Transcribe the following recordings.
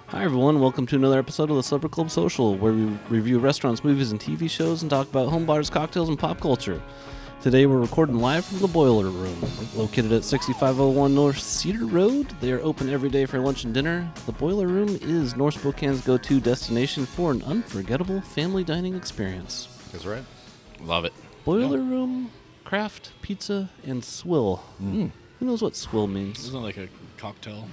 Hi everyone, welcome to another episode of the Supper Club Social, where we review restaurants, movies, and TV shows and talk about home bars, cocktails, and pop culture. Today we're recording live from the Boiler Room, located at 6501 North Cedar Road. They are open every day for lunch and dinner. The Boiler Room is North Spokane's go-to destination for an unforgettable family dining experience. That's right. Love it. Boiler Room, craft, pizza, and swill. Who knows what swill means? Isn't it like a cocktail,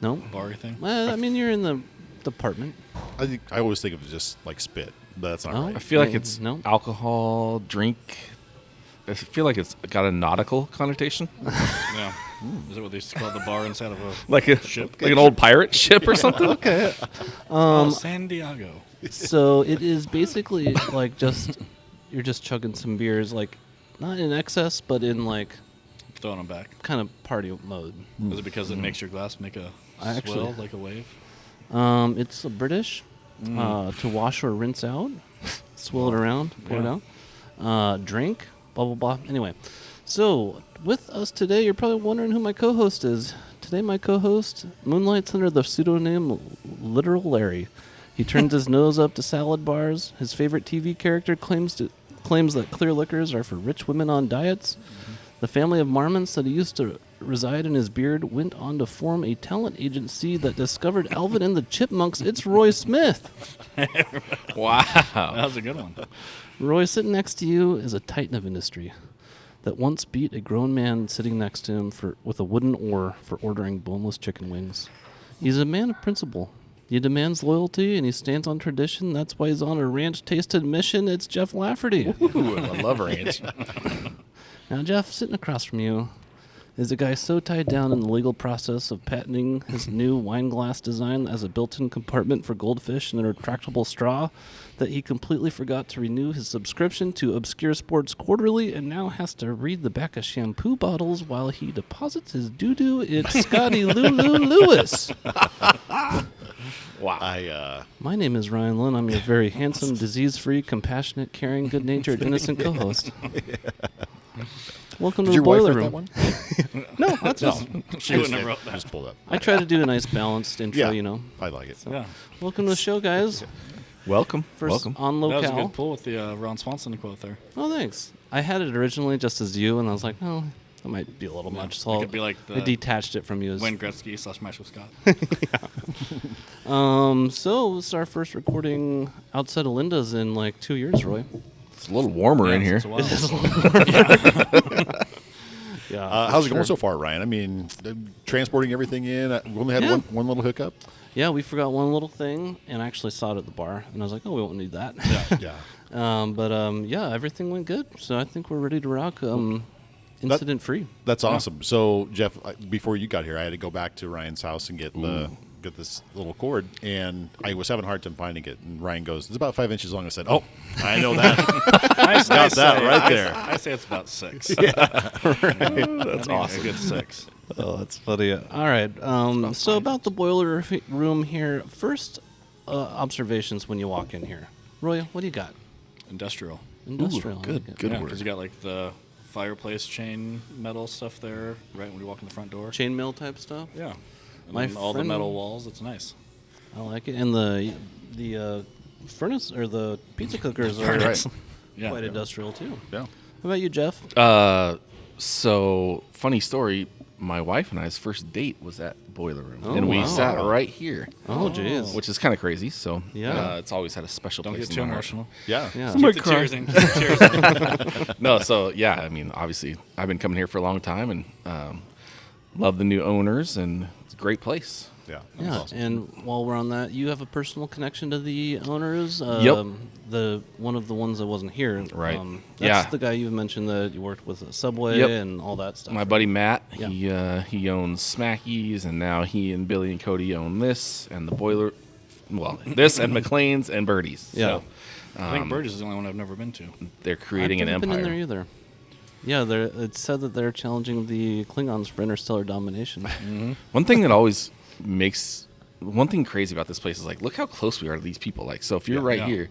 No. bar thing? Well, I mean, you're in the department. I always think of it just like spit, but that's not Oh. I right. feel like it's No. alcohol, drink. I feel like it's got a nautical connotation. Yeah. Is it what they used to call the bar inside of a Like a ship? like an old pirate ship or something. Okay. San Diego. So it is basically like you're just chugging some beers, like not in excess, but in like Throwing them back. kind of party mode. Is it because it makes your glass make a I swell actually- like a wave? It's a British to wash or rinse out, swill it around, pour it out, drink, blah blah blah. Anyway, so with us today, you're probably wondering who my co-host is. Today, my co-host moonlights under the pseudonym Literal Larry. He turns his nose up to salad bars. His favorite TV character claims that clear liquors are for rich women on diets. The family of marmots that he used to reside in his beard went on to form a talent agency that discovered Alvin and the Chipmunks. It's Roy Smith. Wow. That was a good one. Roy, sitting next to you is a titan of industry that once beat a grown man sitting next to him with a wooden oar for ordering boneless chicken wings. He's a man of principle. He demands loyalty and he stands on tradition. That's why he's on a ranch-tasted mission. It's Jeff Lafferty. Ooh, I love ranch. Now, Jeff, sitting across from you is a guy so tied down in the legal process of patenting his new wine glass design as a built-in compartment for goldfish and a retractable straw that he completely forgot to renew his subscription to Obscure Sports Quarterly and now has to read the back of shampoo bottles while he deposits his doo-doo. It's Scotty Lulu Lewis. Wow. My name is Ryan Lynn. I'm your very handsome, disease-free, compassionate, caring, good-natured, innocent co-host. Welcome to Did the your wife Boiler write Room. that one? No, that's just... She wouldn't have wrote that. Just pulled up. I try to do a nice balanced intro, Yeah, you know. I like it. Yeah. Welcome to the show, guys. Welcome. First Welcome. on That was a locale. good pull with the Ron Swanson quote there. Oh, thanks. I had it originally just as you, and I was like, oh, that might be a little much. So it could be like I the detached it from you. Wayne Gretzky / Michael Scott. So it's our first recording outside of Linda's in like 2 years, Roy. It's a little warmer in here. It's a while. Yeah. How's it going so far, Ryan? I mean, transporting everything in. We only had Yeah. one little hookup. Yeah, we forgot one little thing, and I actually saw it at the bar, and I was like, oh, we won't need that. Yeah. Yeah, everything went good, so I think we're ready to rock incident-free. That's awesome. So, Jeff, before you got here, I had to go back to Ryan's house and get this little cord, and I was having a hard time finding it. And Ryan goes, "It's about 5 inches long." I said, "Oh, I know that." Got that right there. I say it's about 6. That's awesome. A good 6. Oh, that's funny. All right. So about the boiler room here. First observations when you walk in here. Roy, what do you got? Industrial. Industrial. I good, like it. good. Yeah, word. because you got like the fireplace chain metal stuff there right when you walk in the front door. Chainmail type stuff. Yeah. And My then all the friend- metal walls. It's nice. I like it. And the furnace or the pizza cookers are Right. Yeah. quite industrial too. Yeah. How about you, Jeff? So, funny story. My wife and I's first date was at Boiler Room. Oh, and we wow. sat right here, Oh, jeez. which is kind of crazy. So, Yeah. it's always had a special Don't place get in too my heart. emotional. Yeah. Yeah. Keep the tears in. Keep the tears in. No, so yeah, I mean, obviously, I've been coming here for a long time and love the new owners, and it's a great place. Yeah. Yeah, That's awesome. and while we're on that, you have a personal connection to the owners. Yep. The one of the ones that wasn't here. Right. That's Yeah. the guy you mentioned that you worked with at Subway Yep. and all that stuff. My buddy Matt, Yeah. he owns Smackies, and now he and Billy and Codi own this and the Boiler. Well, this and McLean's and Birdie's. Yeah. So, I think Burgess is the only one I've never been to. they're creating I've an never empire. been in there either. Yeah, it's said that they're challenging the Klingons for interstellar domination. One thing that always makes one thing crazy about this place is like, look how close we are to these people. Like, so if you're right Yeah. here,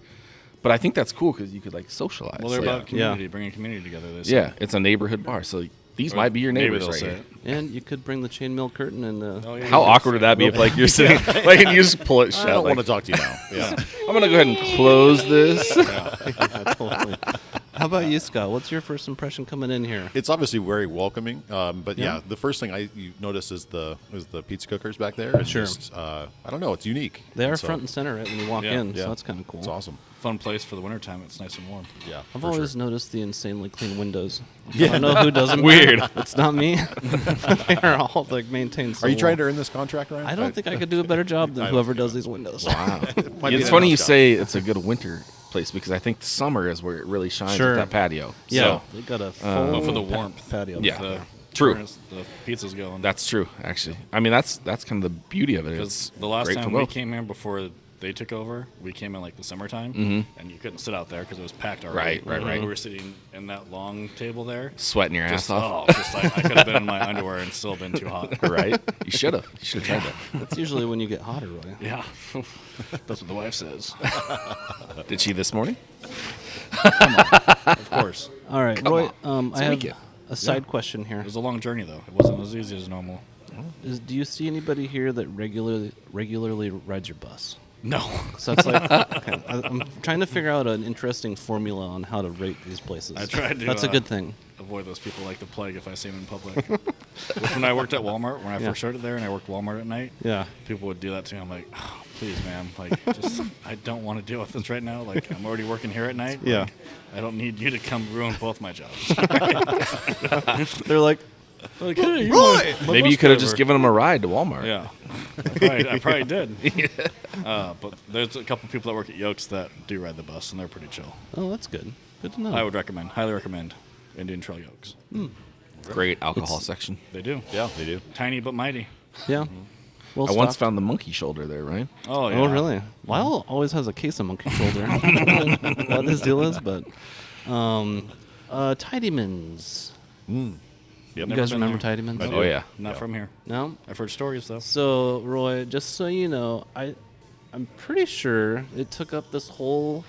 but I think that's cool because you could like socialize. Well, they're Like, about community, bringing community together. They say. yeah, it's a neighborhood bar, so These might be your Maybe neighbors they'll right say here. it. And you could bring the chainmail curtain and Oh, yeah, How you awkward would that be if like you're sitting, like, and you just pull it I shut? don't Like, want to talk to you now. Yeah. I'm gonna go ahead and close this. yeah, totally. How about you, Scott? What's your first impression coming in here? It's obviously very welcoming, but Yeah. yeah, the first thing you notice is the pizza cookers back there. And Sure. just, I don't know, it's unique. They are And so front and center right when you walk Yeah. in, Yeah. so that's kind of cool. It's awesome. Fun place for the wintertime. It's nice and warm. Yeah, I've for always sure. noticed the insanely clean windows. I don't know who does them. Weird. It's not me. They are all like maintained. So Are you trying to well. earn this contract, Ryan? I don't think I could do a better job than I don't whoever think does so. these windows. Wow. Might be It's an funny you in-house job. say it's a good winter place because I think the summer is where it really shines Sure. with that patio. Yeah, So, they got a full But for the warmth. patio. Yeah. The True. furnace, the pizza's going. that's true, actually. I mean, that's kind of the beauty of it. Because It's the last great for time we both. came here before they took over, we came in like the summertime, and you couldn't sit out there because it was packed already. Right. We were sitting in that long table there. Sweating your Just, ass off. just like I could have been in my underwear and still been too hot. Right? You should have. You should have tried That's usually when you get hotter, Roy. Yeah, that's what the wife says. that. Did she this morning? Of course, All right, Come Roy. on. It's I a have weekend. a side question here. it was a long journey though. It wasn't as easy as normal. Do you see anybody here that regularly rides your bus? No, So that's like, okay, I'm trying to figure out an interesting formula on how to rate these places. I tried to. That's a good thing. Avoid those people like the plague if I see them in public. Which when I worked at Walmart, when I Yeah. first started there, and I worked Walmart at night, Yeah. people would do that to me. I'm like, oh, please, man, like, just I don't want to deal with this right now. Like, I'm already working here at night. Yeah. Like, I don't need you to come ruin both my jobs. They're like, Like, hey, Roy! Maybe you could have just given them a ride to Walmart. Yeah, I probably did. But there's a couple people that work at Yokes that do ride the bus, and they're pretty chill. Oh, that's good. Good to know. I would highly recommend Indian Trail Yokes. Great alcohol It's- section. They do. Yeah, they do. Tiny but mighty. Yeah. Well I once stocked. found the monkey shoulder there, right? Oh, yeah. Oh, really? Lyle always has a case of monkey shoulder. I don't know what his deal is, but Tidymans. Yep. You guys been remember there. Tidymans? I do. Oh, yeah. Not from here. No. I've heard stories, though. So Roy, just so you know, I'm pretty sure it took up this whole.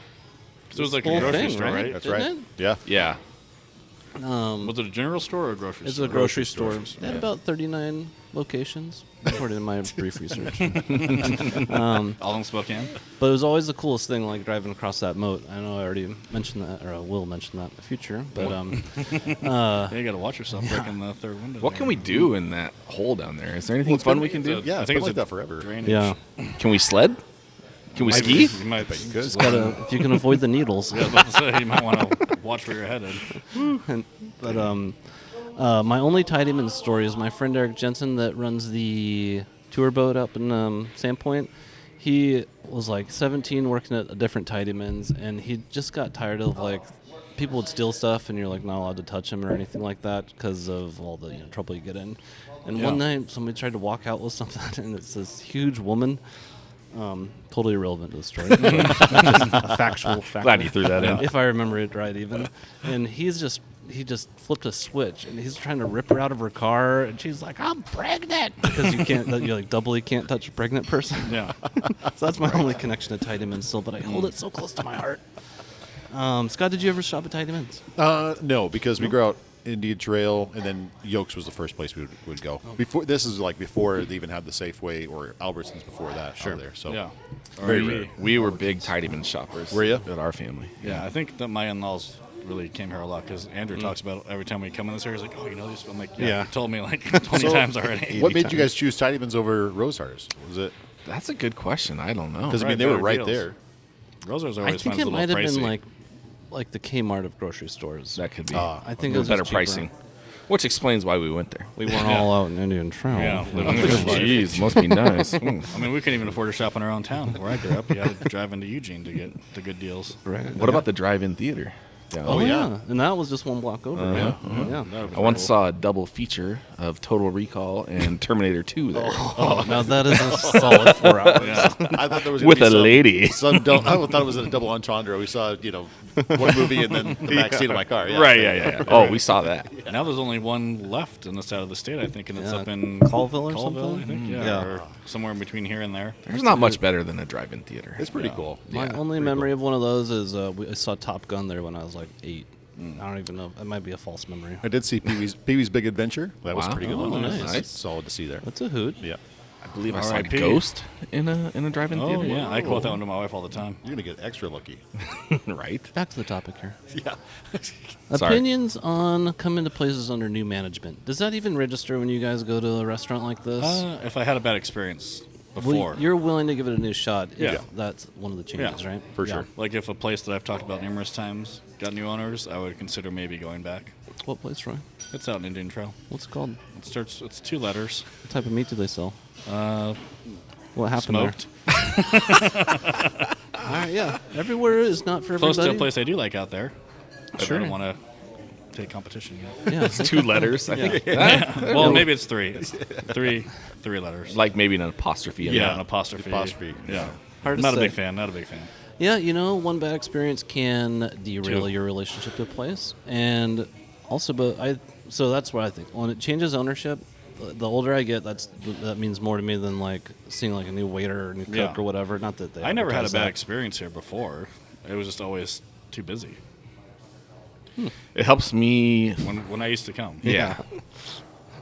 So it was like a whole grocery thing, store, right? That's Didn't right. it? Yeah. Yeah. Was it a general store or a grocery It's store? a grocery store. Grocery store, They had yeah. about 39 locations, according to my brief research. All in Spokane? But it was always the coolest thing, like driving across that moat. I know I already mentioned that, or I will mention that in the future. But Yeah, you got to watch yourself breaking the third window. What there. can we do in that hole down there? Is there anything it's fun been- we can do? Yeah, I it's think been it's like a that forever. drainage. yeah, Can we sled? Can we ski? You might. Bet you could. just gotta if you can avoid the needles. Yeah, I was about to say, you might want to watch where you're headed. But my only Tidyman story is my friend Eric Jensen that runs the tour boat up in Sandpoint. He was like 17 working at a different Tidyman's, and he just got tired of like people would steal stuff, and you're like not allowed to touch him or anything like that because of all the trouble you get in. And one night somebody tried to walk out with something, and it's this huge woman. Totally irrelevant to the story. But just a factual fact. Glad you threw that in. If I remember it right, even. And he just flipped a switch, and he's trying to rip her out of her car, and she's like, "I'm pregnant," because you can't, you like doubly can't touch a pregnant person. Yeah. So that's my only connection to Tidymans still, but I hold it so close to my heart. Scott, did you ever shop at Tidymans? No, because we grew out Indian Trail, and then Yokes was the first place we would go. Before this is like before they even had the Safeway or Albertsons before that. Sure. There, so Yeah. Very Or rare. We were big Tidyman shoppers. Were ya? At our family. Yeah, I think that my in-laws really came here a lot because Andrew talks about it every time we come in this area. He's like, "Oh, you know these?" I'm like, "Yeah, Yeah. you told me like 20 So- times already." What made you guys choose Tidymans over Rosehars? Was it That's a good question. I don't know. because I mean Right, they were better right deals. there? Rosa's I always think finds it a little might have pricey. been like the Kmart of grocery stores. That could be. I think it was better just cheaper. pricing. Which explains why we went there. We weren't all out in Indian Trail. Yeah, living the good life. Jeez, must be nice. I mean, we couldn't even afford to shop in our own town where I grew up. You had to drive into Eugene to get the good deals. Right. What about the drive-in theater? Oh, yeah. yeah. And that was just one block over. Yeah. Yeah. I once saw a double feature of Total Recall and Terminator 2 there. Oh, now that is a solid 4 hours. Yeah. I thought there was With gonna be a lady. I thought it was a double entendre. We saw one movie and then the back seat of my car. Yeah. Right, yeah. Oh, we saw that. Now there's only one left in this side of the state, I think, and it's Yeah. up in Colville or Colville, something? I think. Yeah, Yeah. or somewhere in between here and there. There's not much better than a drive-in theater. It's pretty cool. My Yeah, only memory of one of those is I saw Top Gun there when I was like 8. I don't even know. It might be a false memory. I did see Pee-wee's Big Adventure. That was Wow. pretty good. Oh, one. nice. That's solid to see there. That's a hoot. Yeah. I believe I saw R.I.P. Ghost in a drive-in Oh theater. yeah, I quote that one to my wife all the time. You're gonna get extra lucky. Right. Back to the topic here. Yeah. Sorry. Opinions on coming to places under new management. Does that even register when you guys go to a restaurant like this? If I had a bad experience Well, before, you're willing to give it a new shot if Yeah. that's one of the changes, Yeah, right? for sure. like if a place that I've talked about numerous times got new owners, I would consider maybe going back. What place, Roy? It's out in Indian Trail. What's it called? It's 2 letters. What type of meat do they sell? What happened Smoked. there? All right, yeah. Everywhere is not for Close to everybody. a place I do like out there. But Sure. I don't want to take competition yet. Yeah. It's 2 letters. I think. Well, maybe it's 3. It's 3 letters. Like maybe an apostrophe. in yeah, there. an apostrophe. Apostrophe. Yeah. Hard to Not a say. big fan. Not a big fan. Yeah, one bad experience can derail Two. your relationship to a place, and also, so that's what I think. When it changes ownership, the older I get, that means more to me than like seeing like a new waiter or new cook Yeah. or whatever. Not that they I never had a advertise bad that. experience here before. It was just always too busy It helps me. when I used to come. Yeah.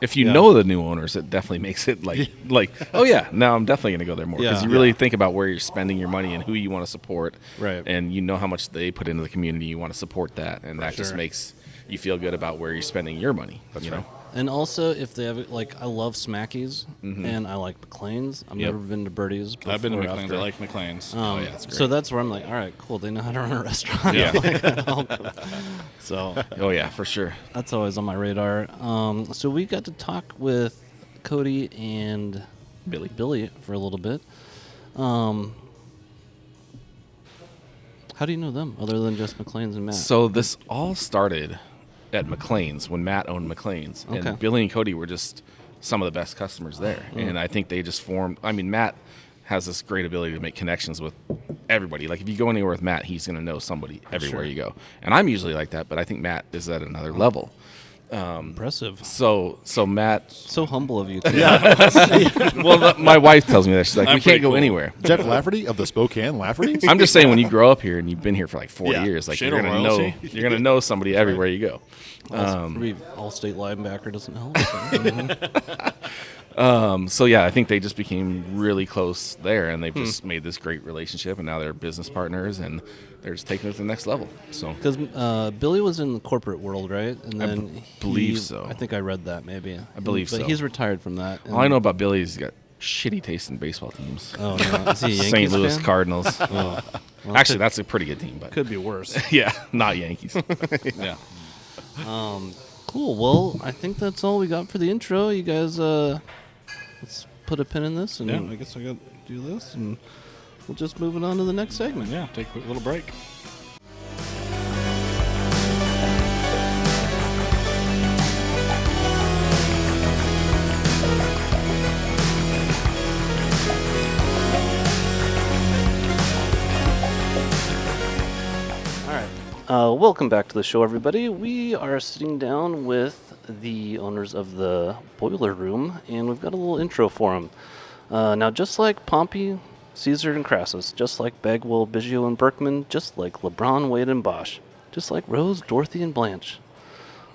If you Yeah. know the new owners, it definitely makes it like oh yeah, now I'm definitely gonna go there more because Yeah. you really think about where you're spending your money and who you want to support, Right. And you know how much they put into the community. You want to support that, and that just sure. makes you feel good about where you're spending your money. That's right. And also, if they have like, I love Smackies and I like McLean's. I've Yep. never been to Birdie's. I've been to before or McLean's. after. I like McLean's. yeah, that's great. So that's where I'm like, all right, cool. They know how to run a restaurant. Yeah. So Oh yeah, for sure. that's always on my radar. So we got to talk with Cody and Billy for a little bit. How do you know them other than just McLean's and Matt? So this all started at McLean's when Matt owned McLean's, Okay. and Billy and Cody were just some of the best customers there. And I think they just formed. I mean, Matt has this great ability to make connections with everybody. Like if you go anywhere with Matt, he's going to know somebody everywhere you go. And I'm usually like that, but I think Matt is at another level. Impressive. So Matt. So humble of you. Too. Well, my wife tells me that she's like, I'm we can't pretty go cool. anywhere. Jeff Lafferty of the Spokane Laffertys. I'm just saying, when you grow up here and you've been here for like 4 Yeah. years, like Shade you're of gonna know royalty. you're gonna know somebody everywhere you go. Maybe All-State linebacker doesn't help. So yeah, I think they just became really close there, and they've just made this great relationship, and now they're business partners, and they're just taking it to the next level. So Because Billy was in the corporate world, right? And then believe so. I think I read that maybe. I believe but so. he's retired from that. all I know about Billy is he's got shitty taste in baseball teams. Oh no, is he a Yankees St. Louis fan? Cardinals. Oh, well, Actually, that's a pretty good team, but could be worse. yeah, not Yankees. Yeah. Cool. Well, I think that's all we got for the intro. You guys, let's put a pin in this, and Yeah. I guess I got to do this, and we'll just move it on to the next segment. Yeah. Take a quick little break. All right. Welcome back to the show, everybody. We are sitting down with the owners of the Boiler Room, and we've got a little intro for them. Now, just like Pompey, Caesar, and Crassus, just like Bagwell, Biggio, and Berkman, just like LeBron, Wade, and Bosch, just like Rose, Dorothy, and Blanche,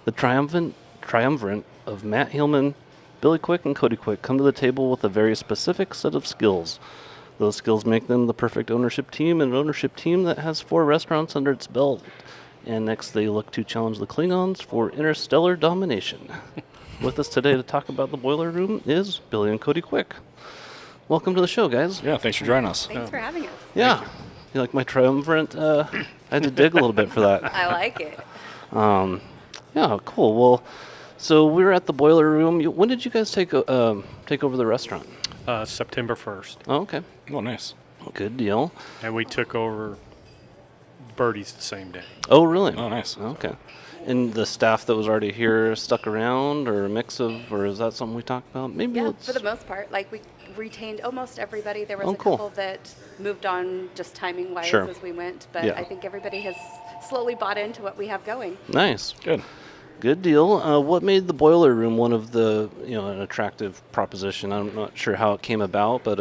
the triumvirate of Matt Heilman, Billy Quick, and Cody Quick come to the table with a very specific set of skills. Those skills make them the perfect ownership team, an ownership team that has 4 restaurants under its belt. And next, they look to challenge the Klingons for interstellar domination. With us today to talk about the Boiler Room is Billy and Cody Quick. Welcome to the show, guys. Yeah. Thanks for joining us. Thanks for having us. Yeah. You like my triumvirate? I had to dig a little bit for that. I like it. Yeah, cool. Well, so we're at the Boiler Room. When did you guys take over the restaurant? September 1st. Oh, okay. Oh, nice. Good deal. And we took over Birdie's the same day. Oh, really? Oh, nice. Okay. And the staff that was already here stuck around, or a mix of, or is that something we talked about? Maybe Yeah, let's. for the most part. Like, we retained almost everybody. There was Oh, a cool. couple that moved on just timing-wise Sure. as we went. But Yeah. I think everybody has slowly bought into what we have going. Nice. Good. Good deal. What made the Boiler Room one of the, an attractive proposition? I'm not sure how it came about, but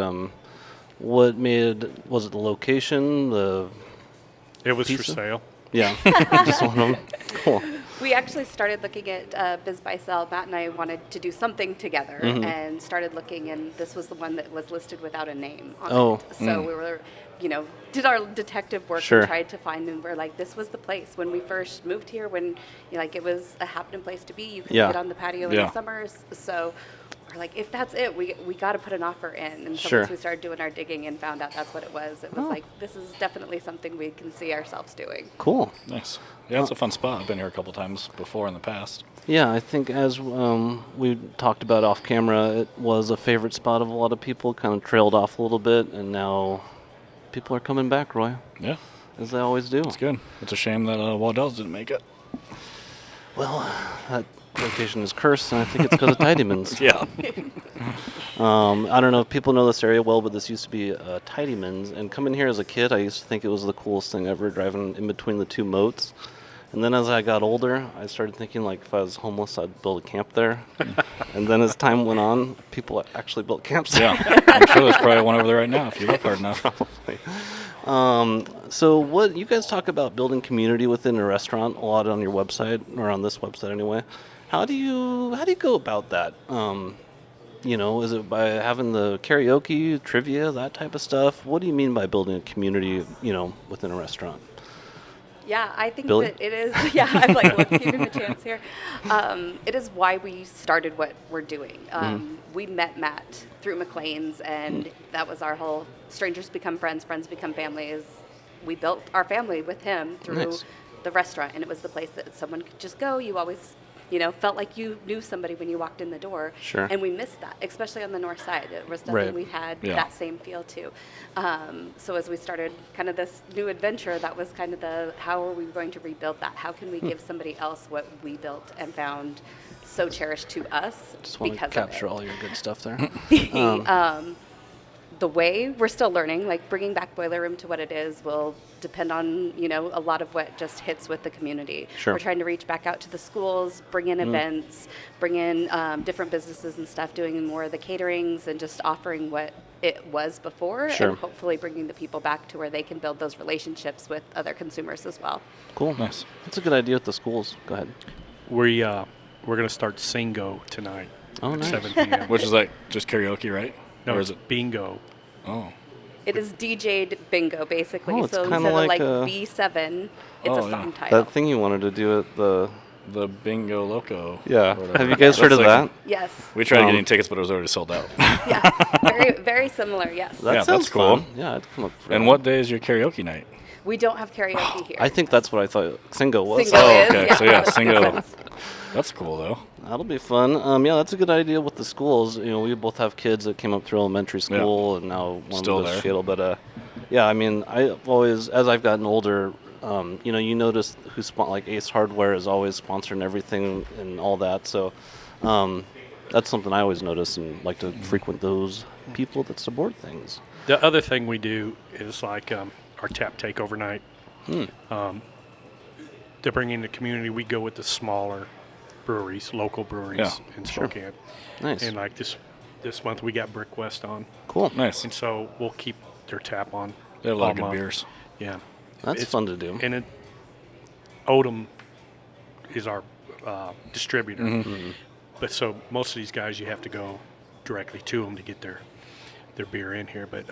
was it the location, the It was Pizza? for sale. Yeah, just one of them. Cool. We actually started looking at Biz Buy Sell. Matt and I wanted to do something together and started looking, and this was the one that was listed without a name on Oh. it. So we were, did our detective work Sure. and tried to find, and we're like, this was the place. When we first moved here, when it was a happening place to be, you could Yeah. get on the patio in the summers. So we're like, if that's it, we got to put an offer in. And so Sure. once we started doing our digging and found out that's what it was like, this is definitely something we can see ourselves doing. Cool. Nice. Yeah, it's a fun spot. I've been here a couple times before in the past. Yeah, I think as we talked about off camera, it was a favorite spot of a lot of people. Kind of trailed off a little bit, and now people are coming back, Roy, Yeah, as they always do. it's good. It's a shame that Waddell's didn't make it. Well, that location is cursed, and I think it's because of Tidyman's. Yeah. I don't know if people know this area well, but this used to be Tidyman's. And coming here as a kid, I used to think it was the coolest thing ever, driving in between the two moats. And then as I got older, I started thinking, like, if I was homeless, I'd build a camp there. And then as time went on, people actually built camps there. Yeah. I'm sure there's probably one over there right now if you look hard enough. So what you guys talk about building community within a restaurant a lot on your website, or on this website anyway. How do you go about that? Is it by having the karaoke, trivia, that type of stuff? What do you mean by building a community, within a restaurant? Yeah, I think Billy? that it is. Yeah, I'm like, let's give him a chance here. It is why we started what we're doing. We met Matt through McLean's, and that was our whole strangers become friends, friends become family. We built our family with him through Nice. the restaurant, and it was the place that someone could just go. You always felt like you knew somebody when you walked in the door. Sure. And we missed that, especially on the north side. It was nothing Right. we had Yeah. that same feel to. So as we started kind of this new adventure, that was kind of how are we going to rebuild that? How can we give somebody else what we built and found so cherished to us Just want to because capture of it? all your good stuff there. The way we're still learning, like bringing back Boiler Room to what it is will depend on, a lot of what just hits with the community. Sure. We're trying to reach back out to the schools, bring in events, bring in different businesses and stuff, doing more of the caterings and just offering what it was before, Sure. and hopefully bringing the people back to where they can build those relationships with other consumers as well. Cool. Nice. That's a good idea with the schools. Go ahead. We're going to start Singo tonight. Oh, at nice. 7 p.m. Which is like just karaoke, right? No, Or it's is it? bingo. Oh. It is DJ'd bingo, basically. Oh, it's so kinda instead like of a- like B7, it's Oh, a yeah. song title. That thing you wanted to do at the... The Bingo Loco. Yeah. or whatever. Have you guys heard of That's like- that? Yes. We tried Um, getting tickets, but it was already sold out. Yeah. Very, very similar, yes. That Yeah, sounds that's cool. fun. Yeah, I'd come up for And that. what day is your karaoke night? We don't have karaoke here. I think that's what I thought Singo was. Singo Oh, is, okay. yeah. So, yeah, That makes Singo. sense. That's cool, though. That'll be fun. Yeah, that's a good idea with the schools. We both have kids that came up through elementary school, and now one Still of us there. shittle. But yeah, I mean, I've always, as I've gotten older, you notice like Ace Hardware is always sponsoring everything and all that. So that's something I always notice and like to frequent those people that support things. The other thing we do is like our tap takeover night. To bring in the community, we go with the smaller breweries, local breweries Yeah, in sure. Spokane. Nice. And like this month, we got Brick West on, Cool. Nice. and so we'll keep their tap on. They have a lot of all good month. beers. Yeah, That's It's- fun to do. And Odom is our distributor. Mm-hmm. But so most of these guys, you have to go directly to them to get their beer in here. But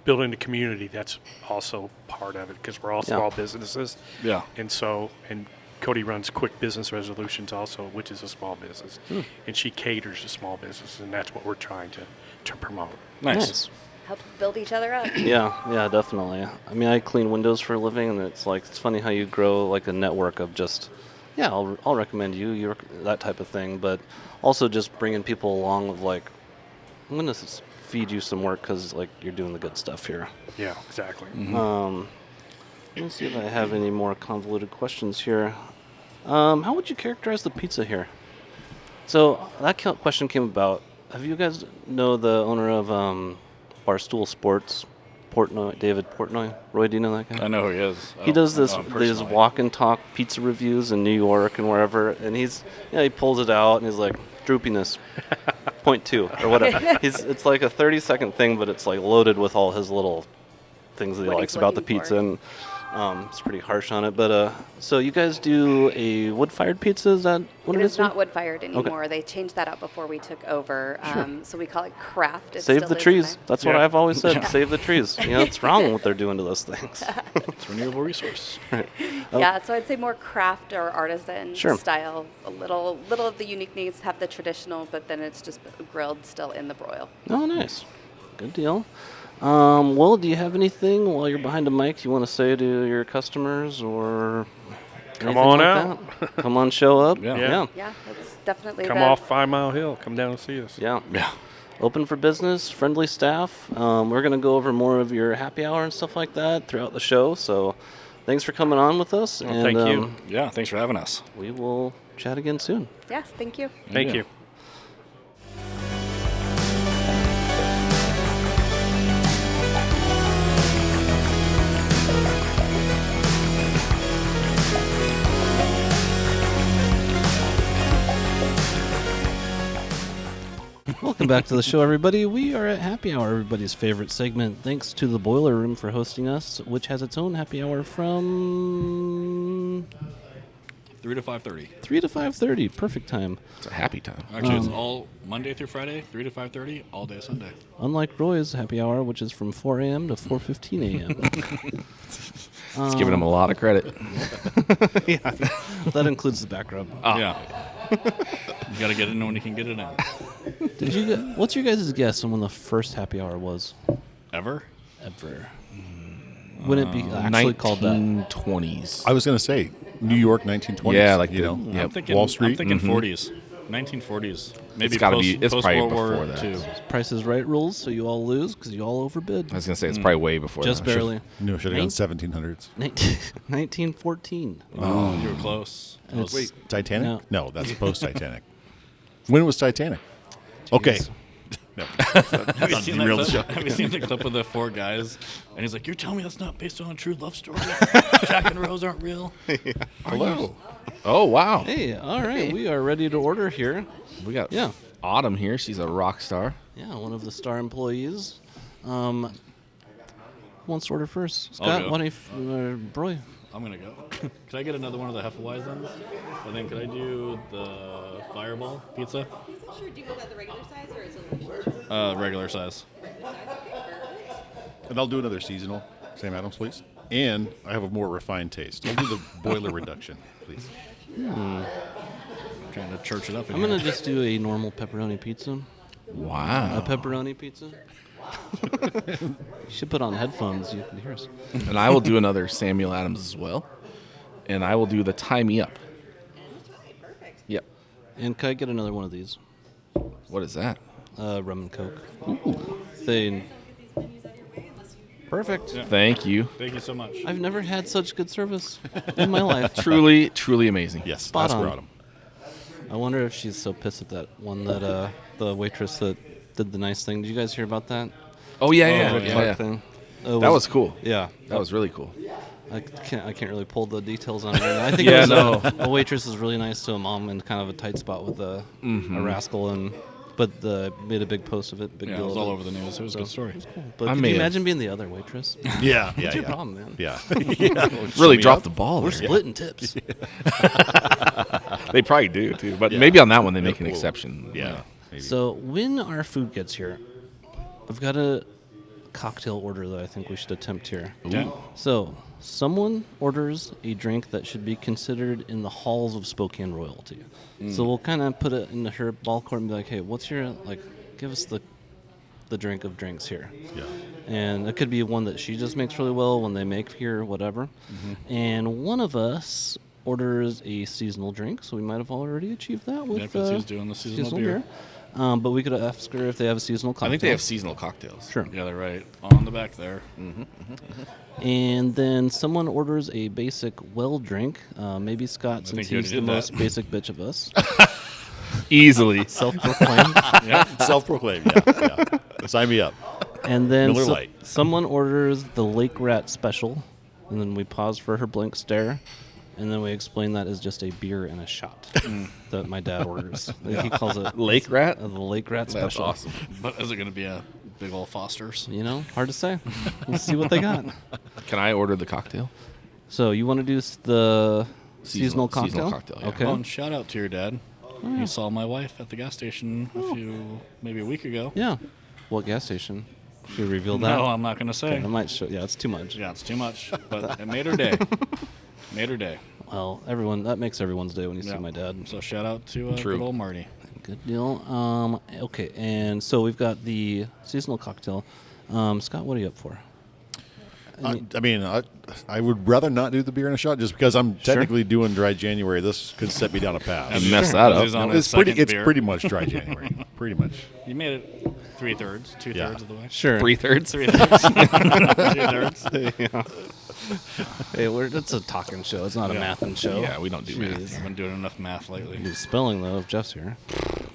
building the community, that's also part of it because we're all Yeah. small businesses. Yeah. And Cody runs Quick Business Resolutions also, which is a small business. And she caters to small businesses, and that's what we're trying to promote. Nice. Help build each other up. Yeah, definitely. I mean, I clean windows for a living, and it's funny how you grow like a network of just, yeah, I'll recommend you, that type of thing, but also just bringing people along with like, I'm gonna feed you some work because like you're doing the good stuff here. Yeah, exactly. Let me see if I have any more convoluted questions here. How would you characterize the pizza here? So that question came about. Have you guys know the owner of Barstool Sports, David Portnoy? Roy, do you know that guy? I know who he is. I He don't does know these him personally. walk and talk pizza reviews in New York and wherever, and he pulls it out and he's like, droopiness, 0.2 or whatever. It's like a 30-second thing, but it's like loaded with all his little things that he What likes he's about the looking pizza. for. And It's pretty harsh on it, but so you guys do a wood-fired pizza? Is that what it It is? is not wood fired anymore. They changed that out before we took over. So we call it craft. It Save still the is in trees. there. That's what Yeah. I've always said. Save the trees. You know, it's wrong what they're doing to those things. It's a renewable resource. Yeah, so I'd say more craft or artisan Sure. style. A little of the uniqueness, have the traditional, but then it's just grilled still in the broil. Oh, nice. Good deal. Well, do you have anything while you're behind a mic you want to say to your customers or Come anything on like out. that? Come on, show up. Yeah. Yeah. Yeah, that's definitely Come the off 5 Mile Hill. Come down and see us. Yeah. Yeah. Open for business, friendly staff. We're going to go over more of your happy hour and stuff like that throughout the show. So thanks for coming on with us. Well, and thank you. Yeah. Thanks for having us. we will chat again soon. Yes, thank you. Thank Yeah. you. Welcome back to the show, everybody. We are at Happy Hour, everybody's favorite segment. Thanks to the Boiler Room for hosting us, which has its own happy hour from 3 to 5:30. 3 to 5:30. Perfect time. It's a happy time. Actually, it's all Monday through Friday, 3 to 5:30, all day Sunday. Unlike Roy's happy hour, which is from 4 a.m. to 4:15 a.m. It's giving him a lot of credit. That includes the back rub. Yeah. You got to get it in when you can get it in. What's your guys' guess on when the first happy hour was? Ever? Ever. Wouldn't it be actually called that? 1920s. I was going to say New York 1920s. Yeah, like you the- know, Yep. I'm thinking, Wall Street. I'm thinking 40s. 1940s. Maybe gotta post, be- it's post probably World War before that. II. Price is Right rules, so you all lose because you all overbid. I was going to say, it's probably way before Just that. barely. No, should have gone 1700s. 1914. Oh, you were close. I was- It's- Titanic? No. No, that's post Titanic. When was Titanic? Okay. Jeez. No. Have you, seen that derail the clip? show. Have you seen the clip of the 4 guys? And he's like, "You're telling me that's not based on a true love story? Jack and Rose aren't real?" Hello. Oh, wow. Hey, all right. We are ready to order here. We got Yeah. Autumn here. She's a rock star. Yeah, one of the star employees. Who wants to order first? Scott, go. why don't you, Broy? I'm gonna go. Could I get another one of the Hefeweizens? And then could I do the Fireball pizza? Sure, do you go about the regular size or is it a little large? Regular size. And I'll do another seasonal. Sam Adams, please. And I have a more refined taste. I'll do the boiler reduction, please. Trying to church it up. In I'm here. going to just do a normal pepperoni pizza. A Wow. pepperoni pizza. You should put on headphones. You can hear us. And I will do another Samuel Adams as well. And I will do the Tie Me Up. Perfect. Yep. And can I get another one of these? What is that? Rum and Coke. They, perfect. Yeah. Thank you. Thank you so much. I've never had such good service in my life. Truly, truly amazing. Yes, Spot ask for on. Autumn. I wonder if she's so pissed at that one that the waitress that did the nice thing. Did you guys hear about that? Oh, yeah, yeah. Rick yeah, Clark yeah. thing. That was cool. Yeah, That was really cool. I can't really pull the details on it. Right now. I think Yeah, it was no. a waitress was really nice to a mom in kind of a tight spot with a rascal, but made a big post of it. Big Yeah, it deal was of all it. over the news. It was a good story. But I could may you have- imagine being the other waitress? Yeah, What's your problem, man? Yeah. Really me dropped up. the ball. We're there. splitting tips. They probably do, too. But Yeah. maybe on that one, they make an Cool. exception. Yeah. Maybe. So when our food gets here, I've got a cocktail order that I think we should attempt here. Yeah. So someone orders a drink that should be considered in the halls of Spokane royalty. So we'll kind of put it in her ball court and be like, hey, what's your, give us the drink of drinks here. Yeah. And it could be one that she just makes really well when they make here, whatever. And one of us orders a seasonal drink, so we might have already achieved that with Yeah, 'cause he's doing the seasonal beer. But we could ask her if they have a seasonal cocktail. I think they have seasonal cocktails. Sure. Yeah, they're right on the back there. And then someone orders a basic well drink. Maybe Scott, since think you he's already the did most that. basic bitch of us. Easily. Self-proclaimed. Self-proclaimed. Yeah. Sign me up. And then Miller Lite. someone orders the Lake Rat Special. And then we pause for her blank stare. And then we explain that as just a beer and a shot that my dad orders. He calls it Lake Rat? the Lake Rat That's Special. awesome. But is it going to be a big old Foster's? You know, hard to say. We'll see what they got. Can I order the cocktail? So you want to do the seasonal cocktail? Seasonal cocktail, yeah. Okay. Oh, and shout out to your dad. He saw my wife at the gas station maybe a week ago. Yeah. What gas station? Should we reveal that? No, I'm not going to say. I might show. Yeah, it's too much. Yeah, it's too much. But it made her day. Made her day. Well, that makes everyone's day when you see my dad. So shout out to True. good old Marty. Good deal. Okay, and so we've got the seasonal cocktail. Scott, what are you up for? I would rather not do the beer in a shot just because I'm technically doing dry January. This could set me down a path. And mess that up. He's on No, his second it's beer. pretty much dry January. Pretty much. You made it 3/3, 2/3 Yeah. of the way. Sure. 3/3. 3/3. Hey, it's a talking show. It's not a mathin' show. Yeah, we don't do math. I've been doing enough math lately. Do spelling though if Jeff's here.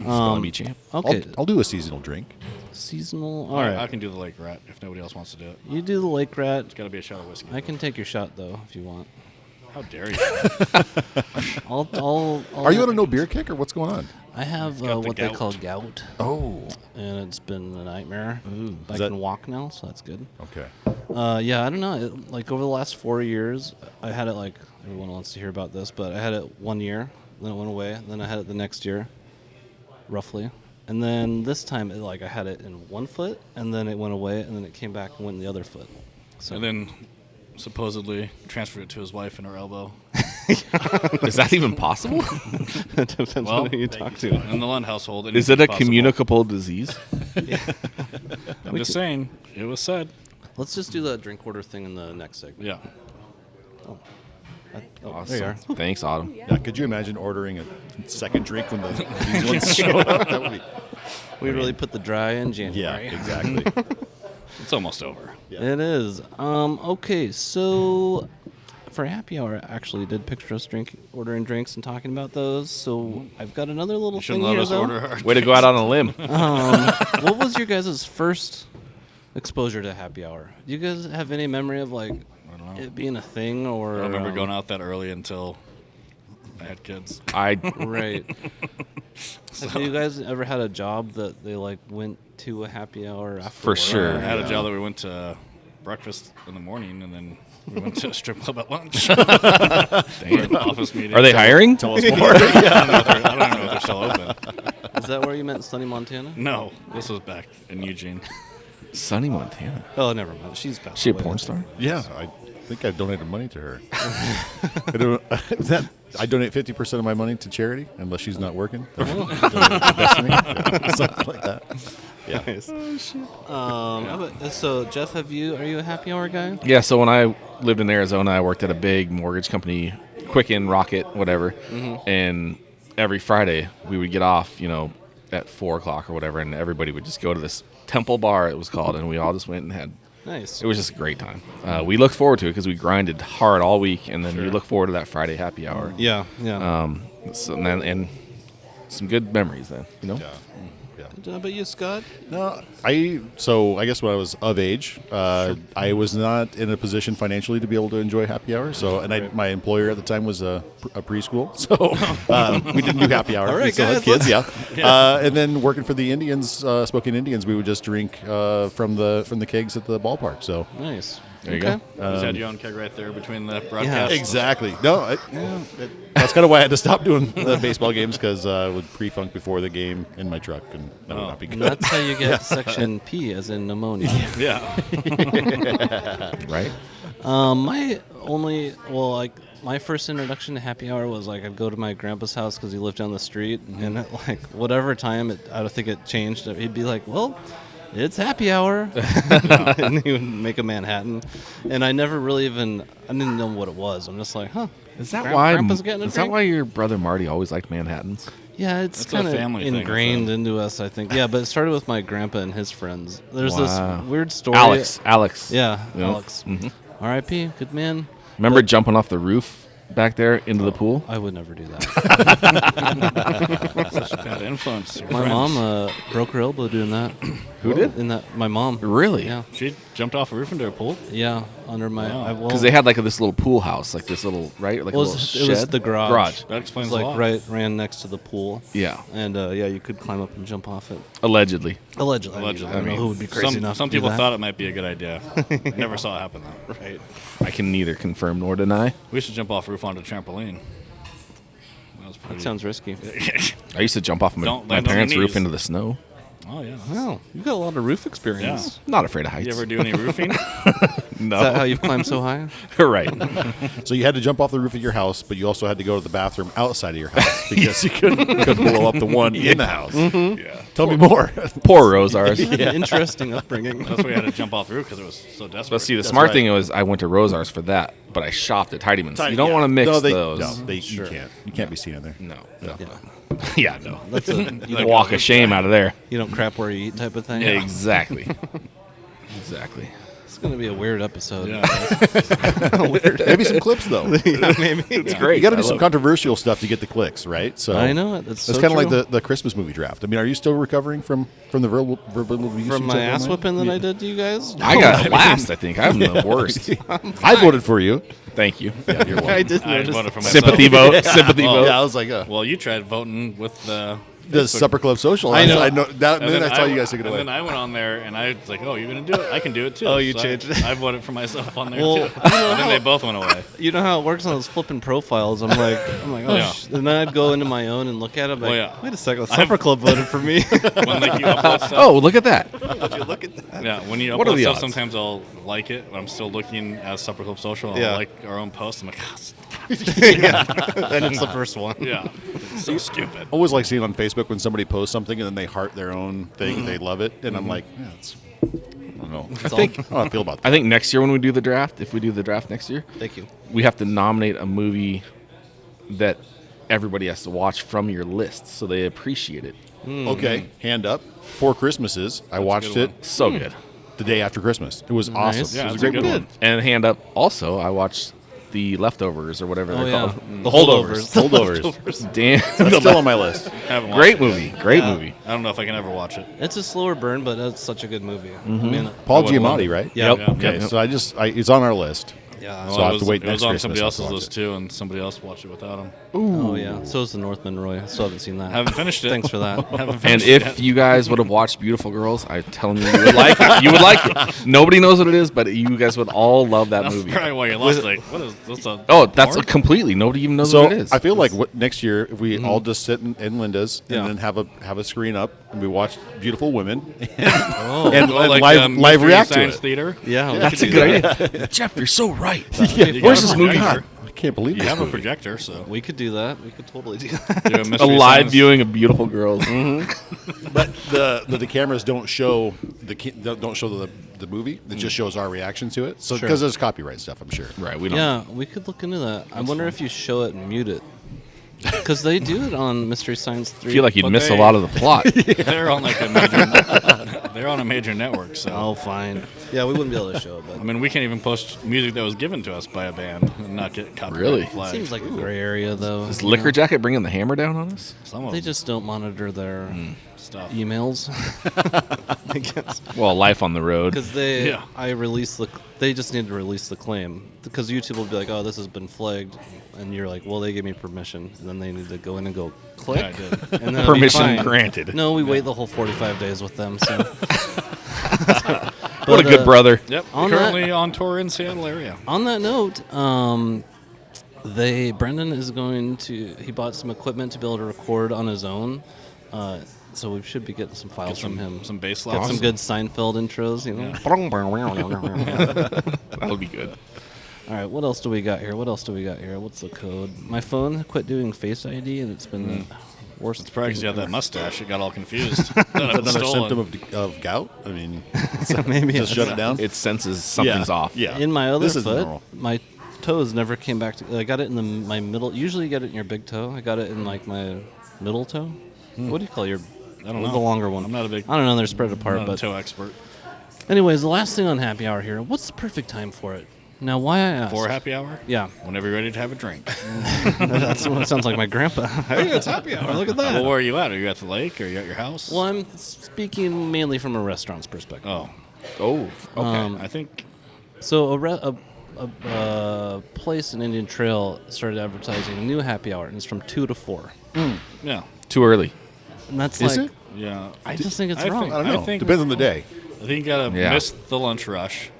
Spelling bee champ. Okay. I'll do a seasonal drink. Seasonal. All I right. can do the Lake Rat if nobody else wants to do it. You do the Lake Rat. It's got to be a shot of whiskey. I can take your shot though if you want. How dare you? I'll Are you on a no beer kick or what's going on? I have got the what they gout. call gout, Oh, and it's been a nightmare. I Is that- can walk now, so that's good. okay. Yeah, I don't know. Like over the last 4 years, I had it like everyone wants to hear about this, but I had it 1 year, then it went away, then I had it the next year, roughly, and then this time I had it in one foot, and then it went away, and then it came back and went in the other foot. So And then supposedly transferred it to his wife in her elbow. Is that even possible? it depends Well, on who you talk to. In the Lund household, Is it a possible. communicable disease? I'm just saying, it was said. Let's just do the drink order thing in the next segment. Yeah. There you are. Thanks, Autumn. Yeah, could you imagine ordering a second drink when these ones show up? That would be. We really put the dry in Yeah, January. exactly. It's almost over. It is. Okay, so for happy hour, I actually did picture us ordering drinks and talking about those. So I've got another little You thing shouldn't let here, us though. order our Way to go out on a limb. What was your guys' first exposure to happy hour? Do you guys have any memory of I don't know. it being a thing or? I don't remember going out that early until I had kids. Right. Have you guys ever had a job that they went to a happy hour after For work? sure. I had a job that we went to breakfast in the morning, and then we went to a strip club at lunch. Office meeting. Are they hiring? Tell us more. I don't know if they're still open. Is that where you meant Sunny Montana? No, this was back in Eugene. Sunny Montana. Oh, never mind. She's passed She a away. porn star? Yeah, I think I've donated money to her. I donate 50% of my money to charity unless she's not working. Destiny. Yeah, something like that. Yeah. Nice. So Jeff, are you a happy hour guy? Yeah, so when I lived in Arizona, I worked at a big mortgage company, Quicken, Rocket, whatever. And every Friday we would get off, at 4 o'clock or whatever, and everybody would just go to this Temple Bar, it was called, and we all just went and had. Nice. It was just a great time. We looked forward to it because we grinded hard all week, and then you look forward to that Friday happy hour. Yeah. So, and some good memories then, Yeah. How about you, Scott? No, I guess when I was of age, I was not in a position financially to be able to enjoy happy hour. So, and my employer at the time was a preschool, so we didn't do happy hour. All right, we still had guys, kids, and then working for the Indians, Spokane Indians, we would just drink from the kegs at the ballpark. So, Nice. There you go. You just had your own keg right there between the broadcasts. exactly. No, that's kind of why I had to stop doing the baseball games because I would pre-funk before the game in my truck, and that would not be And good. that's how you get Section P, as in pneumonia. Yeah. Right? My first introduction to happy hour was I'd go to my grandpa's house because he lived down the street, and at whatever time, I don't think it changed. He'd be like, "Well, it's happy hour," and he would make a Manhattan, and I never really I didn't know what it was. I'm just like, huh. Is that Grandpa's getting a Is that drink? why your brother Marty always liked Manhattans? Yeah, it's That's a kind of family thing, ingrained I think. into us, I think. Yeah, but it started with my grandpa and his friends. There's Wow. this weird story. Alex. Yeah, Yep. Alex. R.I.P. Good man. Remember jumping off the roof back there into the pool? I would never do that. Such a bad influence. Your My friends. mom broke her elbow doing that. Who did? In that, my mom. Really? Yeah. She jumped off a roof into a pool. Yeah. Under my. Wow. Because they had like this little pool house, like this little right, like Well, a little it was shed. the garage. Garage. That It explains was a like lot. ran next to the pool. Yeah. And yeah, you could climb up and jump off it. Allegedly. Allegedly. Allegedly. I don't know who would be crazy enough. Some to do people that. thought it might be a good idea. I never saw it happen though. Right. I can neither confirm nor deny. We should jump off a roof onto a trampoline. That was That pretty. sounds risky. I used to jump off my Don't land on your parents' roof knees. into the snow. Oh yeah. Wow, you got a lot of roof experience. Not afraid of heights. You ever do any roofing? No. Is that how you climb so high? right. So you had to jump off the roof of your house, but you also had to go to the bathroom outside of your house because you couldn't blow up the one in the house. Yeah. Tell me more. Poor Rosars. Interesting upbringing. That's why we had to jump off the roof because it was so desperate. But see, the That's smart right. thing was I went to Rosars for that, but I shopped at Heilman's. You don't want to mix no, those. No, you can't. You can't be seen in there. No. Yeah. Yeah, no. That's a, You walk of shame out of there. you don't crap where you eat type of thing. Yeah, exactly. Exactly. It's gonna be a weird episode. Yeah. Maybe some clips though. Yeah, maybe. It's great. You got to do I some love controversial stuff to get the clicks, right? So I know it. That's It's so kind of like true. the Christmas movie draft. I mean, are you still recovering from the verbal abuse From you my took ass online? whipping that I did to you guys. I got last, I think. I'm the worst. I voted for you. Thank you. Yeah, you're I welcome. did I notice. voted for myself. Sympathy vote. Sympathy Oh, vote. Yeah, I was like, Well, you tried voting with the the Supper Club Social. I know. I know. That, And then I saw you w- guys take it and away. then I went on there and I was like, "Oh, you're gonna do it? I can do it too." Oh, you So changed it. I voted for myself on there Well, too. I think they both went away. You know how it works on those flipping profiles. I'm like, oh, Yeah. and then I'd go into my own and look at it. Like, yeah. wait a second, the Supper Club voted for me. When like you upload stuff, Oh, look at that. Look at that. yeah, when you What are upload the stuff, odds? sometimes I'll like it. When I'm still looking at Supper Club Social, I'll Yeah. like our own post. I'm like, And it's the first one. yeah, it's so stupid. Always like seeing on Facebook when somebody posts something and then they heart their own thing. They love it, and I'm like, yeah, it's. I don't know. I think I don't know how I feel about that. I think next year when we do the draft, if we do the draft next year, Thank you. we have to nominate a movie that everybody has to watch from your list so they appreciate it. Okay, hand up. Four Christmases. I watched good it one. So good. the day after Christmas. It was Nice. awesome. Yeah, it was it's a a great good movie. one. And hand up also, I watched The Leftovers or whatever Oh, they're yeah. called. The Holdovers. Holdovers. Damn. That's still on my list. Haven't watched Great it. movie. Great movie. I don't know if I can ever watch it. It's a slower burn, but it's such a good movie. I mean, Paul I would love Giamatti, it. right? Yeah. Yep. Okay, Yep. so it's on our list. yeah. So I'll have it to was, wait it was next on Christmas, somebody I'll else's watch list it. too, and somebody else watched it without him. Oh yeah. So is the Northman Roy. Still haven't seen that. Haven't finished it. Thanks for that. Haven't And finished if it. you guys would have watched Beautiful Girls, I'm telling you, you would like it. You would like it. Nobody knows what it is, but you guys would all love that That's movie. probably why you lost. Like, what is this? A Oh, that's porn? completely. Nobody even knows So what it is. I feel like next year if we all just sit in Linda's Yeah. and then have a screen up and we watch beautiful women Oh, and Oh, like, live Mystery react to Science it. Theater. yeah. we that's could a do good that. idea. Jeff, you're so right. You Where's got this a movie? projector. I can't believe You this have a movie. projector, so We could do that. We could totally do that. do a A Mystery live Science- viewing of Beautiful Girls. But the cameras don't show the movie. It just shows our reaction to it. So because there's copyright stuff, I'm sure. Right. We don't. Yeah, we could look into that. I wonder if you show it and mute it. Because they do it on Mystery Science 3. I feel like you'd But miss a they- lot of the plot. They're on like a major. They're on a major network, so. Oh, fine. Yeah, we wouldn't be able to show it, but I mean, we can't even post music that was given to us by a band and not get copyright Really? flagged. seems like a gray area, though. Is you Liquor know? Jacket bringing the hammer down on us? Some of They them just don't monitor their stuff. emails. I guess. Well, Life on the Road. Because they, Yeah. they just need to release the claim. Because YouTube will be like, oh, this has been flagged. And you're like, well, they gave me permission. And then they need to go in and go, click. Yeah, I did. And then it'll be Permission fine. granted. No, we wait the whole 45 days with them. So. What a But, good brother. Yep. On Currently on tour in Seattle area. On that note, Brendan is he bought some equipment to be able to record on his own. So we should be getting some files from him. Some bass Get lines. some good Seinfeld intros, you know. That'll be good. All right, what else do we got here? What's the code? My phone quit doing Face ID, and it's been the worst. It's probably because you have that mustache. It got all confused. Another symptom of gout. I mean, maybe just shut it down. It senses something's off. Yeah. in my other This is foot. normal. My toes never came back to. I got it in my middle. Usually, you get it in your big toe. I got it in like my middle toe. What do you call your? I don't The know. longer one. I'm not a big. I don't know. They're spread I'm apart, not a but toe expert. anyways, the last thing on happy hour here. What's the perfect time for it? Now, why I asked? For happy hour? Yeah, Whenever you're ready to have a drink. that's what it sounds like my grandpa. Hey, it's happy hour. Look at that. Well, where are you at? Are you at the lake? Or are you at your house? Well, I'm speaking mainly from a restaurant's perspective. Oh, Oh, okay. I think So a place in Indian Trail started advertising a new happy hour, and it's from 2 to 4. yeah, Too early. And that's Is like, it? yeah. I just think it's I wrong. think- I don't know. think- Depends on the day. I think you gotta Yeah. miss the lunch rush,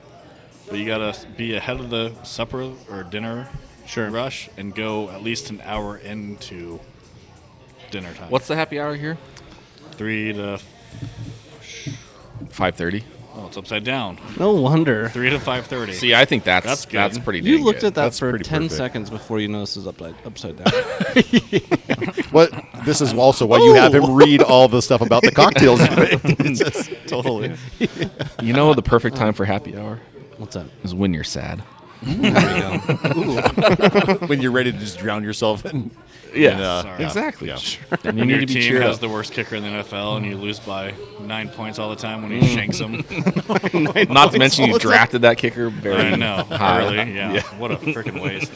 but you gotta be ahead of the supper or dinner rush and go at least an hour into dinner time. What's the happy hour here? 3 to 5:30. oh, it's upside down. No wonder. 3 to 5:30. See, I think that's That's good. that's pretty. You dang looked good. at that That's for pretty 10 perfect. seconds before you noticed it was upside down. What? This is also why you have him read all the stuff about the cocktails. It's just- Totally. You know, the perfect time for happy hour What's that? is when you're sad. when you're ready to just drown yourself in. Yeah, Sorry. exactly. Yeah. And you When need your to be team cheered has up. the worst kicker in the NFL and you lose by 9 points all the time when he shanks them. Not to mention you drafted that kicker very I know. high. Early. Yeah. What a freaking waste.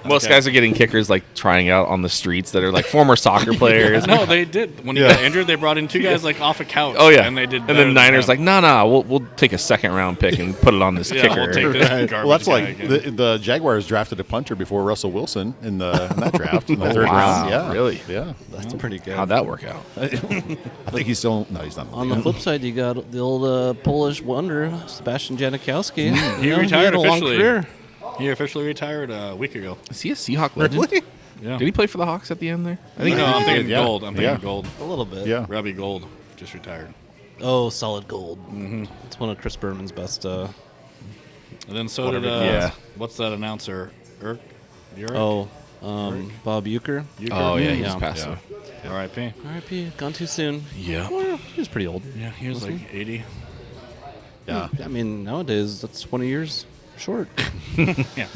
Most guys are getting kickers like trying out on the streets that are like former soccer players. No, they did. When he got injured, they brought in 2 guys like off a couch. Oh yeah, and they did. And better then than Niners him. like, no, we'll take a second round pick and put it on this yeah, kicker. we'll take this garbage Well, that's guy like again. the Jaguars drafted a punter before Russell Wilson in that draft in the third wow. round. Yeah, Really? Yeah, That's pretty good. How'd that work out? I think he's still no, he's not. On the flip side, you got the old Polish wonder, Sebastian Janikowski. He You know, retired had a long officially. career. He officially retired a week ago. Is he a Seahawk legend? Yeah. Did he play for the Hawks at the end there? I think No, he I'm did. thinking yeah. gold. I'm thinking Yeah. gold. A little bit. Yeah, Robbie Gold just retired. Oh, solid gold. It's one of Chris Berman's best. And then so did Yeah. what's that announcer? Urk? Bob Euchre. Oh yeah, he's Yeah. passed Yeah. away. R.I.P. R.I.P. Gone too soon. Yeah. Well, he was pretty old. Yeah, he was like 80. yeah. I mean, nowadays that's 20 years short.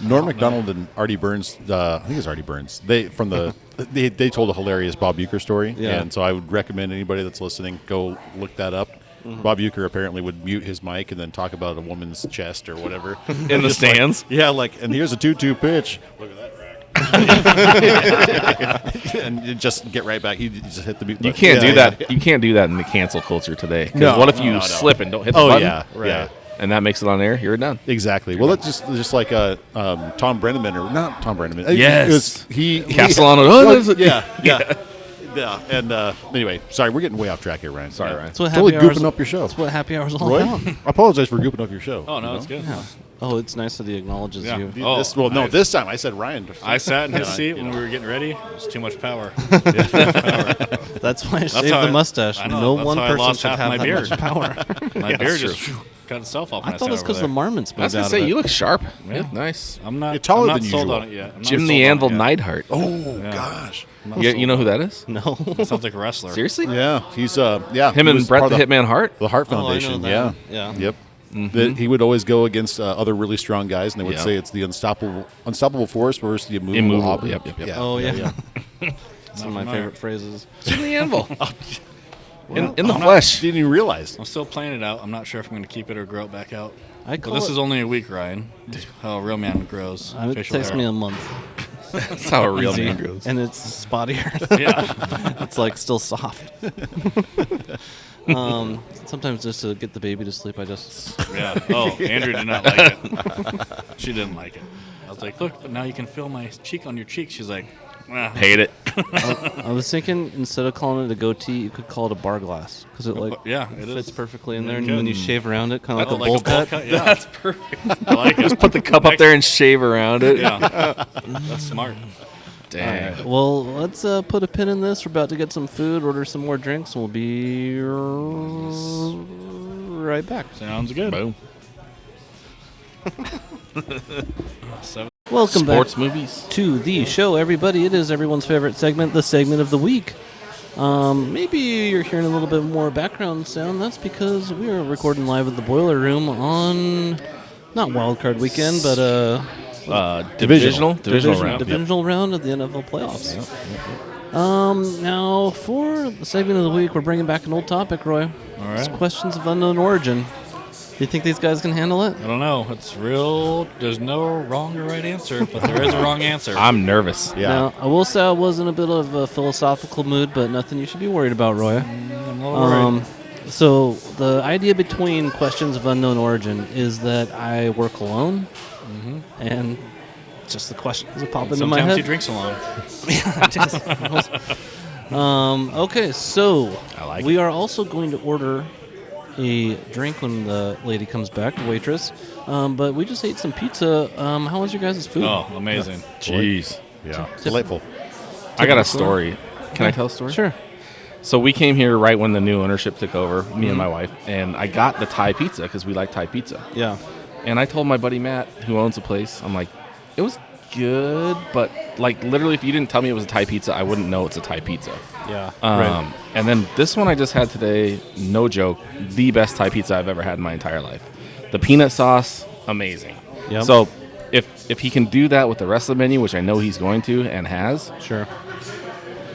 Norm Macdonald and Artie Burns. I think it's Artie Burns. They told a hilarious Bob Uecker story, Yeah. and so I would recommend anybody that's listening go look that up. Bob Uecker apparently would mute his mic and then talk about a woman's chest or whatever In the stands. Yeah, like, and here's a 2-2 pitch. Look at that rack. And you just get right back. You just hit the mute You button. can't Yeah, do yeah. that. You can't do that in the cancel culture today. 'Cause No, what if you no. slip and don't hit the Oh button? yeah, yeah. And that makes it on air. You're done. Exactly. Well, that's just like Tom Brenneman, or not Tom Brenneman. Yes. It was, he Castellano. yeah, yeah. Yeah, and anyway, sorry, we're getting way off track here, Ryan. Sorry, Ryan. That's what Totally happy hours. goofing up your show. That's what happy hours all Roy, about. I apologize for goofing up your show. Oh, no, it's good. Yeah. Oh, it's nice that he acknowledges Yeah. you. Oh, No, I- this time I said Ryan. I sat in his Yeah, seat you when know. we were getting ready. It was too much power. That's why I shaved how the I- mustache. I know, No that's one how I person lost should half have my that beard. much power. My beard just cut itself off. I thought it's because the marmots I was moved gonna out say of it. you look sharp. Yeah. Yeah, nice. I'm not. You're taller I'm not than sold usual. on it yet. I'm not Jim sold the on it Anvil yet. Neidhart. Oh Yeah. gosh. You know who that is? No. That sounds like a wrestler. Seriously? Yeah, he's yeah. Him he and was Brett part the of Hitman Hart. the Hart Oh, I know Foundation. that. Yeah. Yeah. Yep. That he would always go against other really strong guys, and they would Yeah. say it's the unstoppable force versus the immovable object. Yep. Yeah. Oh, yeah. Not That's one of my familiar. favorite phrases. Jim the Anvil. in the I'm not- flesh. Didn't even realize. I'm still playing it out. I'm not sure if I'm going to keep it or grow it back out. I But call this it, is only a week, Ryan. How a real man grows. it facial takes hair. me a month. That's how a real Easy. man goes. And it's spottier. Yeah. It's like still soft. Sometimes just to get the baby to sleep, I just Yeah. Oh, Andrew did not like it. She didn't like it. I was like, look, but now you can feel my cheek on your cheek. She's like, Hate it. I was thinking instead of calling it a goatee, you could call it a bar glass because it like yeah, it fits is. perfectly in there. You And could. when you shave around it, kind of Oh, like a bowl cut. Yeah. That's perfect. I like it. Put the cup up there and shave around it. Yeah. That's smart. Dang. Well, let's put a pin in this. We're about to get some food, order some more drinks, and we'll be right back. Sounds good. Boom. Welcome Sports back movies. to the show, everybody. It is everyone's favorite segment, the segment of the week. Maybe you're hearing a little bit more background sound. That's because we are recording live at the Boiler Room on not Wildcard Weekend, but Divisional round. divisional round of the NFL playoffs. Now for the segment of the week, we're bringing back an old topic, Roy. All It's right. questions of unknown origin. You think these guys can handle it? I don't know. It's real. There's no wrong or right answer, but there is a wrong answer. I'm nervous. Yeah. Now, I will say I was in a bit of a philosophical mood, but nothing you should be worried about, Roy. I'm a little worried. So the idea between questions of unknown origin is that I work alone, and just the questions that pop into my Sometimes head. he drinks alone. Okay, so I like we are also going to order a drink when the lady comes back, the waitress. But we just ate some pizza. How was your guys' food? Oh, amazing. Jeez. Yeah. Delightful. I got a story. Can I tell a story? Sure. So we came here right when the new ownership took over, me and my wife, and I got the Thai pizza because we like Thai pizza. Yeah. And I told my buddy Matt, who owns the place, I'm like, it was good, but like literally, if you didn't tell me it was a Thai pizza, I wouldn't know it's a Thai pizza. Yeah. And then this one I just had today, no joke, the best Thai pizza I've ever had in my entire life. The peanut sauce, amazing. Yep. So if he can do that with the rest of the menu, which I know he's going to and has, Sure.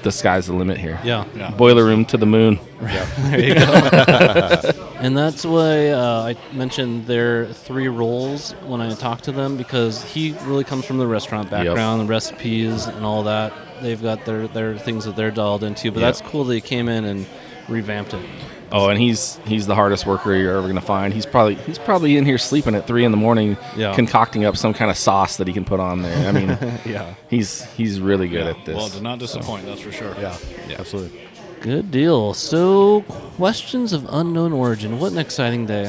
the sky's the limit here. Yeah. Yeah. Boiler room to the moon. There you go. And that's why I mentioned their 3 roles when I talked to them, because he really comes from the restaurant background, the recipes and all that. They've got their things that they're dialed into, but Yep. that's cool they came in and revamped it. Oh, and he's the hardest worker you're ever gonna find. He's probably in here sleeping at 3 a.m, Yeah. concocting up some kind of sauce that he can put on there. I mean, Yeah. he's really good at this. Well, did not disappoint, that's for sure. Yeah. Absolutely. Good deal. So, questions of unknown origin. What an exciting day.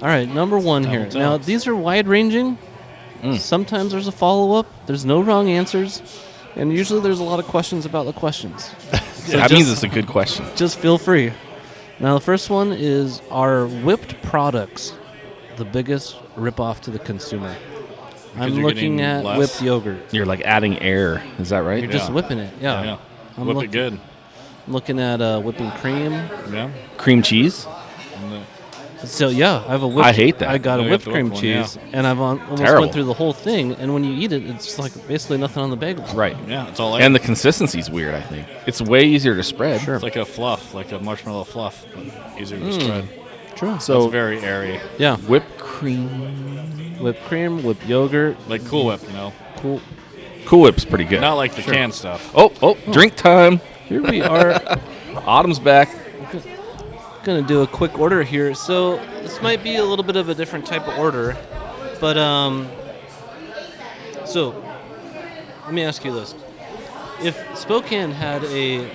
All right, number 1 here. tell. Now, these are wide-ranging. Sometimes there's a follow-up. There's no wrong answers. And usually there's a lot of questions about the questions. So that means it's a good question. just feel free. Now, the first one is, are whipped products the biggest ripoff to the consumer? I'm you're looking getting at less? whipped yogurt. You're like adding air. Is that right? You're just Yeah. whipping it. Yeah. Yeah. I'm Whip look- it good. looking at whipping cream. Yeah. Cream cheese. And the- So yeah, I have a whipped. I hate that. I got a Oh, you whipped have the cream whipped one, cheese, and I've almost Terrible. went through the whole thing. And when you eat it, it's like basically nothing on the bagel. Right. Yeah, it's all And the consistency's weird, I think. It's way easier to spread. Sure. it's like a fluff, like a marshmallow fluff, but easier to spread. True. So it's very airy. Yeah, Whipped cream. whipped cream, whipped yogurt. Like Cool Whip, you know? Cool. Cool Whip's pretty good. Not like the canned stuff. Oh, drink time. Here we are. Autumn's back. Gonna do a quick order here. So this might be a little bit of a different type of order, but so let me ask you this: if Spokane had a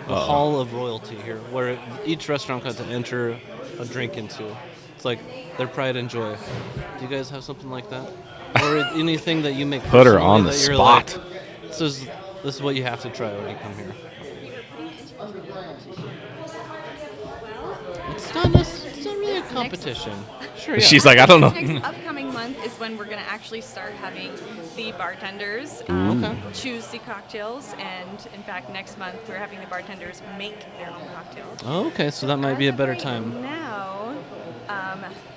hall of royalty here, where each restaurant got to enter a drink into, it's like their pride and joy. Do you guys have something like that, or anything that you make? Put her personally on the that you're spot. Like, this is what you have to try when you come here. It's not really a competition. Sure, yeah. She's like, I don't know. Next upcoming month is when we're going to actually start having the bartenders choose the cocktails, and in fact, next month we're having the bartenders make their own cocktails. Oh, okay, so that might be a As of better right time. Now,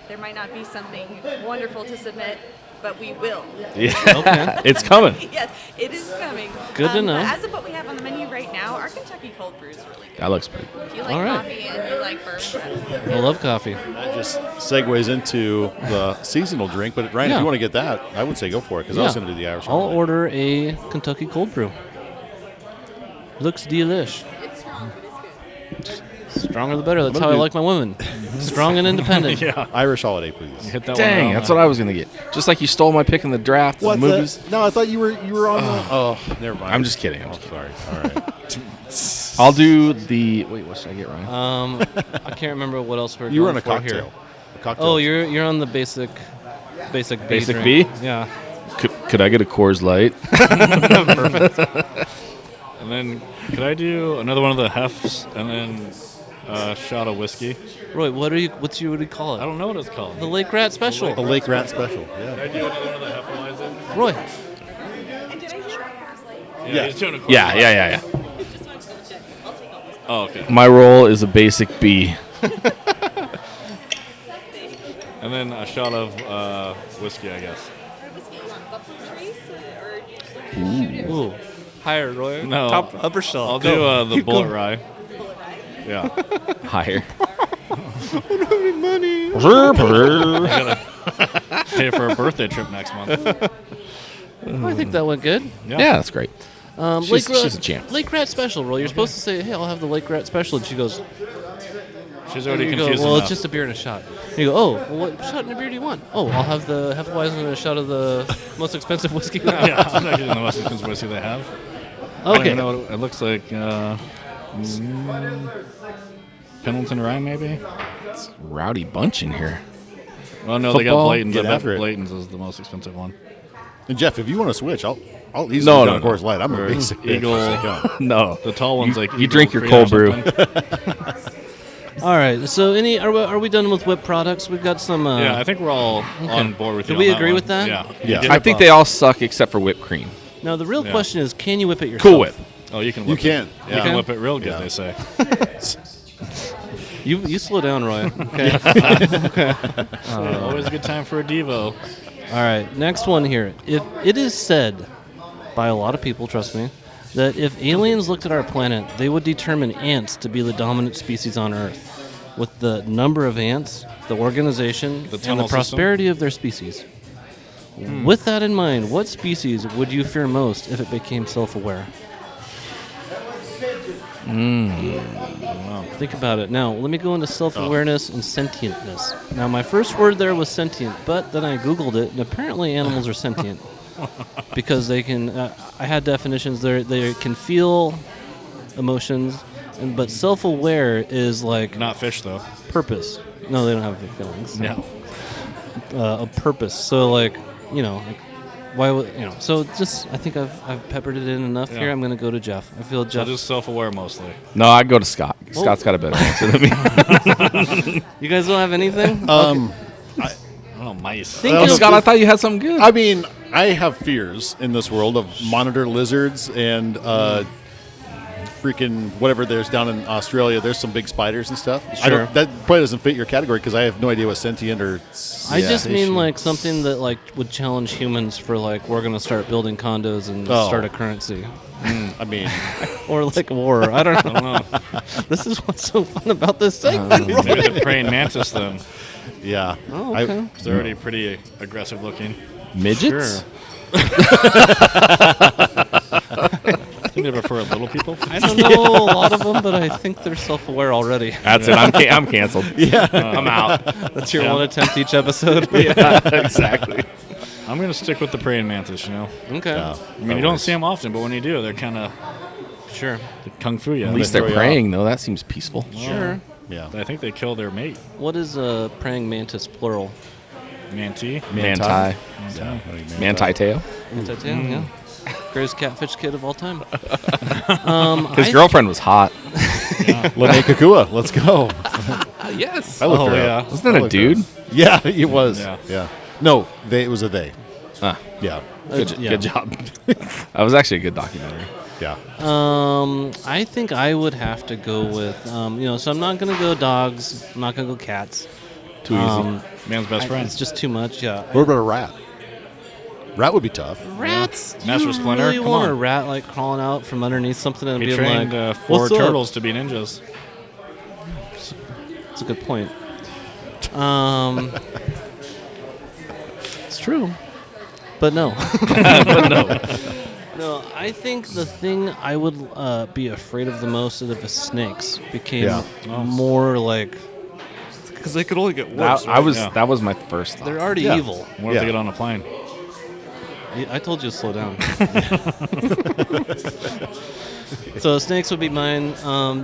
there might not be something wonderful to submit, but we will. Yeah. Okay. It's coming. Yes, it is coming. Good to know. But as of what we have on the menu right now, our Kentucky cold brew is really good. That looks pretty good. If you like All right. coffee and you like bourbon, I love coffee. That just segues into the seasonal drink. But Ryan, Yeah. if you want to get that, I would say go for it because I was going to do the Irish. I'll Holiday. order a Kentucky cold brew. Looks delish. it's strong, but it's good. Stronger the better. That's gonna how I do- like my women. Strong and independent. Yeah. Irish holiday, please. Hit that Dang, one. that's what I was gonna get. Just like you stole my pick in the draft of movies. No, I thought you were on the. Oh, never mind. I'm just kidding. Oh, sorry. All right. I'll do the. Wait, what should I get, Ryan? I can't remember what else we're You were going on a for cocktail. here. A cocktail. Oh, you're on the basic Basic drink. B? Yeah. Could I get a Coors Light? And then, could I do another one of the hefts and then a shot of whiskey? Roy, what do you call I it? don't know what it's called. The Lake Rat Special. the Lake Rat Special. Yeah. Could I do another one of the Hefeweizen? Roy. And did I hear Coors Light? Yeah, he's doing a Coors Yeah. Light. Oh, okay. My role is a basic B. And then a shot of whiskey, I guess. Whiskey, you want buffalo trace or just like a Ooh. Higher, Roy. No. Top, upper shelf. I'll Go. do the Keep bullet going. rye. Yeah. Higher. money. Pay for a birthday trip next month. I think that went good. Yeah, that's great. She's a champ. Lake Rat Special, Roll. You're supposed to say, hey, I'll have the Lake Rat Special. And she goes, She's already you go, confused well, enough. it's just a beer and a shot. And you go, oh, well, what shot and a beer do you want? Oh, I'll have the Hefeweizen and a shot of the most expensive whiskey. Yeah, I'm not getting the most expensive whiskey they have. I don't Okay. even know what it looks like. Pendleton Rye, maybe? Rowdy bunch in here. Well, no, they got Football? Blayton's. I Get bet after it. Blayton's is the most expensive one. And Jeff, if you want to switch, I'll easily No, go no, to Coors Light. I'm a Or basic bitch. Eagle. No. The tall one's like you Eagle drink your Cream cold or brew. something. All right. So, are we done with whip products? We've got some. Yeah, I think we're all on board with you. Did we on agree one. with that? Yeah. Yeah. I think they all suck except for whipped cream. Now, the real Yeah. question is, can you whip it yourself? Cool Whip. Oh, you can. You Whip can. It. Yeah. You can whip it real good. Yeah. They say. You slow down, Roy. Okay. Always a good time for a Devo. All right. Next one here. If it is said by a lot of people, trust me, that if aliens looked at our planet, they would determine ants to be the dominant species on Earth, with the number of ants, the organization, and the tunnel system? prosperity of their species. With that in mind, what species would you fear most if it became self-aware? Think about it. Now, let me go into self-awareness and sentientness. Now, my first word there was sentient, but then I Googled it, and apparently animals are sentient. Because they can, I had definitions there, they can feel emotions, but self-aware is like Not fish though. purpose. No, they don't have feelings. Yeah. A purpose. So, like, like, why would, so just, I think I've peppered it in enough here. I'm going to go to Jeff. I feel So Jeff. just self-aware mostly. No, I'd go to Scott. Scott's got a better answer than me. You guys don't have anything? Um, Oh, mice. Think Oh, of- Scott, I thought you had something good. I mean, I have fears in this world of monitor lizards and freaking whatever there's down in Australia. There's some big spiders and stuff. Sure. That probably doesn't fit your category because I have no idea what sentient or. I just mean like something that like would challenge humans for like we're gonna start building condos and Oh. start a currency, I mean, or like war. I don't know. This is what's so fun about this segment. Maybe the praying mantis then. yeah. Oh, okay. They're already pretty aggressive looking. Midgets? I think they prefer little people. I don't know a lot of them, but I think they're self-aware already. That's it. I'm canceled. Yeah. I'm out. That's your one attempt each episode. Yeah, exactly. I'm gonna stick with the praying mantis. Okay. Yeah. I mean, you don't see them often, but when you do, they're kind of Sure. kung fu you. At least they're praying, though. That seems peaceful. Sure. Yeah. I think they kill their mate. What is a praying mantis plural? Manti. Manti. Yeah. Manti tail. Mantis, yeah. Greatest catfish kid of all time. His girlfriend was hot. Lene Kakua, let's go. Yes. I looked Oh, her yeah. up. Wasn't that I a looked her dude? up. Yeah, it was. Yeah. Yeah. No, it was a they. Ah, Yeah. Yeah. Good job. That was actually a good documentary. Yeah. I think I would have to go with, so I'm not going to go dogs. I'm not going to go cats. Too easy. Man's best friend. It's just too much, yeah. What about a rat? Rat would be tough. Rats? Master you Splinter? really Come want on. a rat, like, crawling out from underneath something and He being trained like, 4 "What's up?" turtles to be ninjas. That's a good point. It's true. But no. No, I think the thing I would be afraid of the most is if the snakes became Yeah. more like... Because they could only get worse, right? That was my first thought. They're already Yeah. evil. What if Yeah. they get on a plane? I told you to slow down. So snakes would be mine.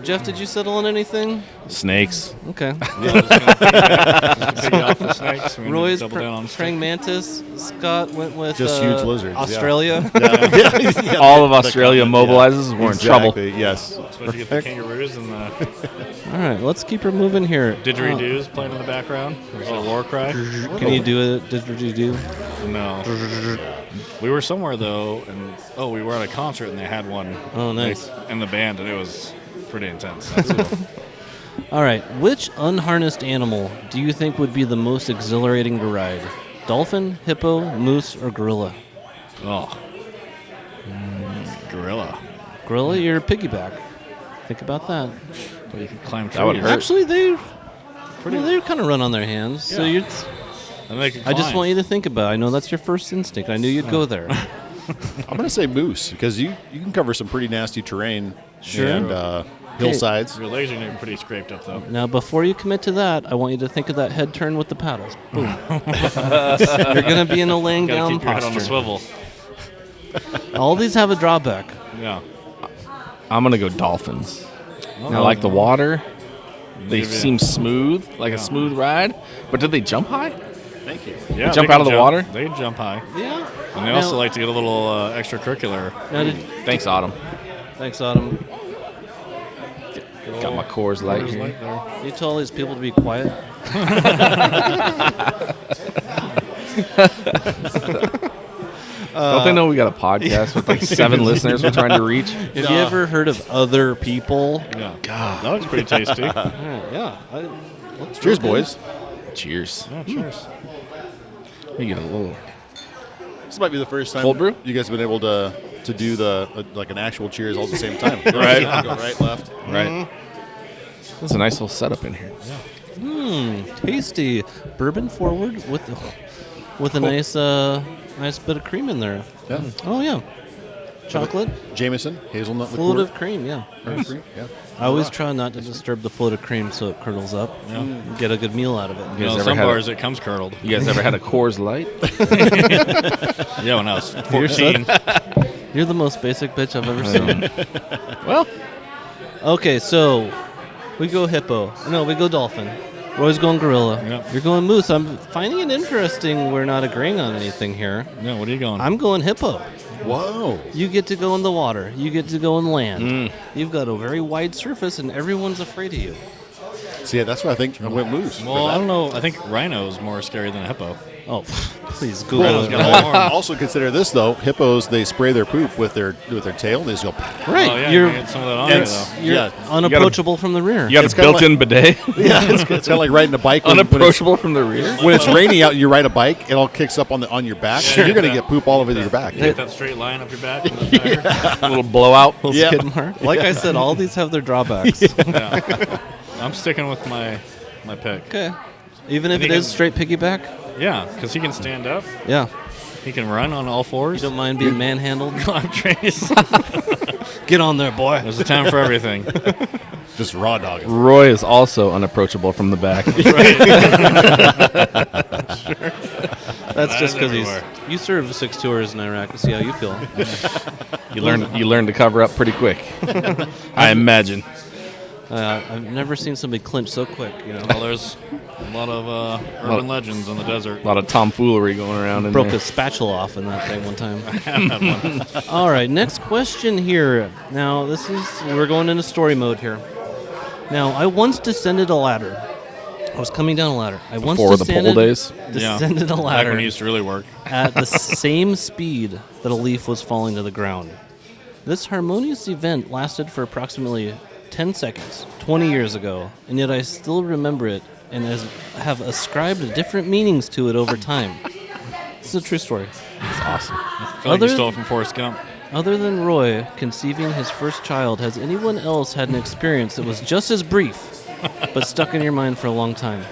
Jeff, did you settle on anything? Snakes. Okay. Just to piggy off the snakes. We Roy's double down on praying mantis. Scott went with Just huge lizards, yeah. Australia. Yeah, All of Australia mobilizes. We're in trouble. Exactly, yes. Especially get the kangaroos and the All right, let's keep her moving here. didgeridoos playing in the background. There's a war cry. Can you do it? Didgeridoo? No. We were somewhere though, and we were at a concert and they had one. Oh, nice. In the band, and it was pretty intense. That's cool. All right, which unharnessed animal do you think would be the most exhilarating to ride? Dolphin, hippo, moose, or gorilla? Oh. Gorilla. Gorilla, you're piggyback. Think about that. But you can climb trees. That would hurt. Actually, they pretty. Well, they kind of run on their hands. So Yeah. you. And they can I just climb. want you to think about it. I know that's your first instinct. I knew you'd go there. I'm going to say moose because you can cover some pretty nasty terrain. Sure. And hillsides. Your legs are getting pretty scraped up, though. Now, before you commit to that, I want you to think of that head turn with the paddles. Boom. You're going to be in a laying Gotta down keep your head on the posture. swivel. All these have a drawback. Yeah. I'm gonna go dolphins. I like the water. They Give you- seem smooth, like a smooth ride. But do they jump high? Thank you. Yeah, jump they out can of the water? They can jump high. Yeah. And they also like to get a little extracurricular. Thanks, Autumn. Thanks, Autumn. Got my Coors Light Coors here. Light there. You tell all these people to be quiet. Don't they know we got a podcast with like 7 listeners we're trying to reach? Have you ever heard of other people? Yeah. God. That looks pretty tasty. Yeah. Cheers, boys. Cheers. Yeah, cheers. You get a little. This might be the first time Cold brew? you guys have been able to do the like an actual cheers all at the same time. Right. Go right, left. Right. There's a nice little setup in here. Tasty. Bourbon forward with a nice nice bit of cream in there. Yeah. Oh, yeah. Chocolate, Jameson, hazelnut float liqueur. of cream, yeah. Yeah. I always try not to disturb the float of cream so it curdles up. Get a good meal out of it. You guys ever some had bars it comes curdled. You guys ever had a Coors Light? Yeah, when I was 14. You're the most basic bitch I've ever seen. Well, Okay, so we go hippo. No, we go dolphin. Roy's going gorilla. Yep. You're going moose. I'm finding it interesting we're not agreeing on anything here. Yeah, what are you going? I'm going hippo. Whoa. You get to go in the water. You get to go in land. You've got a very wide surface, and everyone's afraid of you. See, that's why I think I went moose. for well, that. I don't know. I think rhino is more scary than a hippo. Oh, please Rhino's Google got it. a horn. Also consider this though: hippos they spray their poop with their tail. They just go. Right, Oh, yeah, you're, you get some of that on there, It's- though. you're yeah. unapproachable from the rear. you got It's a kinda built-in bidet? Yeah, it's kind of like riding a bike. When it's, Unapproachable from the rear? when it's rainy out, and you ride a bike. It all kicks up on your back. Sure. You're gonna get poop all over your back. Get that straight line up your back. From the tire. A little blowout. Little Yeah. skid mark. Like I said, all these have their drawbacks. Yeah. I'm sticking with my pick. Okay. Even if I it think is straight piggyback? Yeah, because he can stand up. Yeah. He can run on all You fours. don't mind being manhandled? Climb trees. Get on there, boy. There's a time for everything. Just raw dog. it. Roy is also unapproachable from the back. That's just because everywhere. you served 6 tours in Iraq to see how you feel. You learn to cover up pretty quick. I imagine. I've never seen somebody clinch so quick. You know, Well, there's a lot of urban legends in the desert. A lot of tomfoolery going around in broke there. a spatula off in that thing one time. All right, next question here. Now we're going into story mode here. Now I once descended a ladder. I was coming down a ladder. I once Before the pole descended, days? descended a Back ladder when he used to really work. at the same speed that a leaf was falling to the ground. This harmonious event lasted for approximately 10 seconds, 20 years ago, and yet I still remember it and have ascribed different meanings to it over time. This is a true story. It's awesome. I feel like you stole it from Forrest Gump. Other than Roy conceiving his first child, has anyone else had an experience that was just as brief, but stuck in your mind for a long time?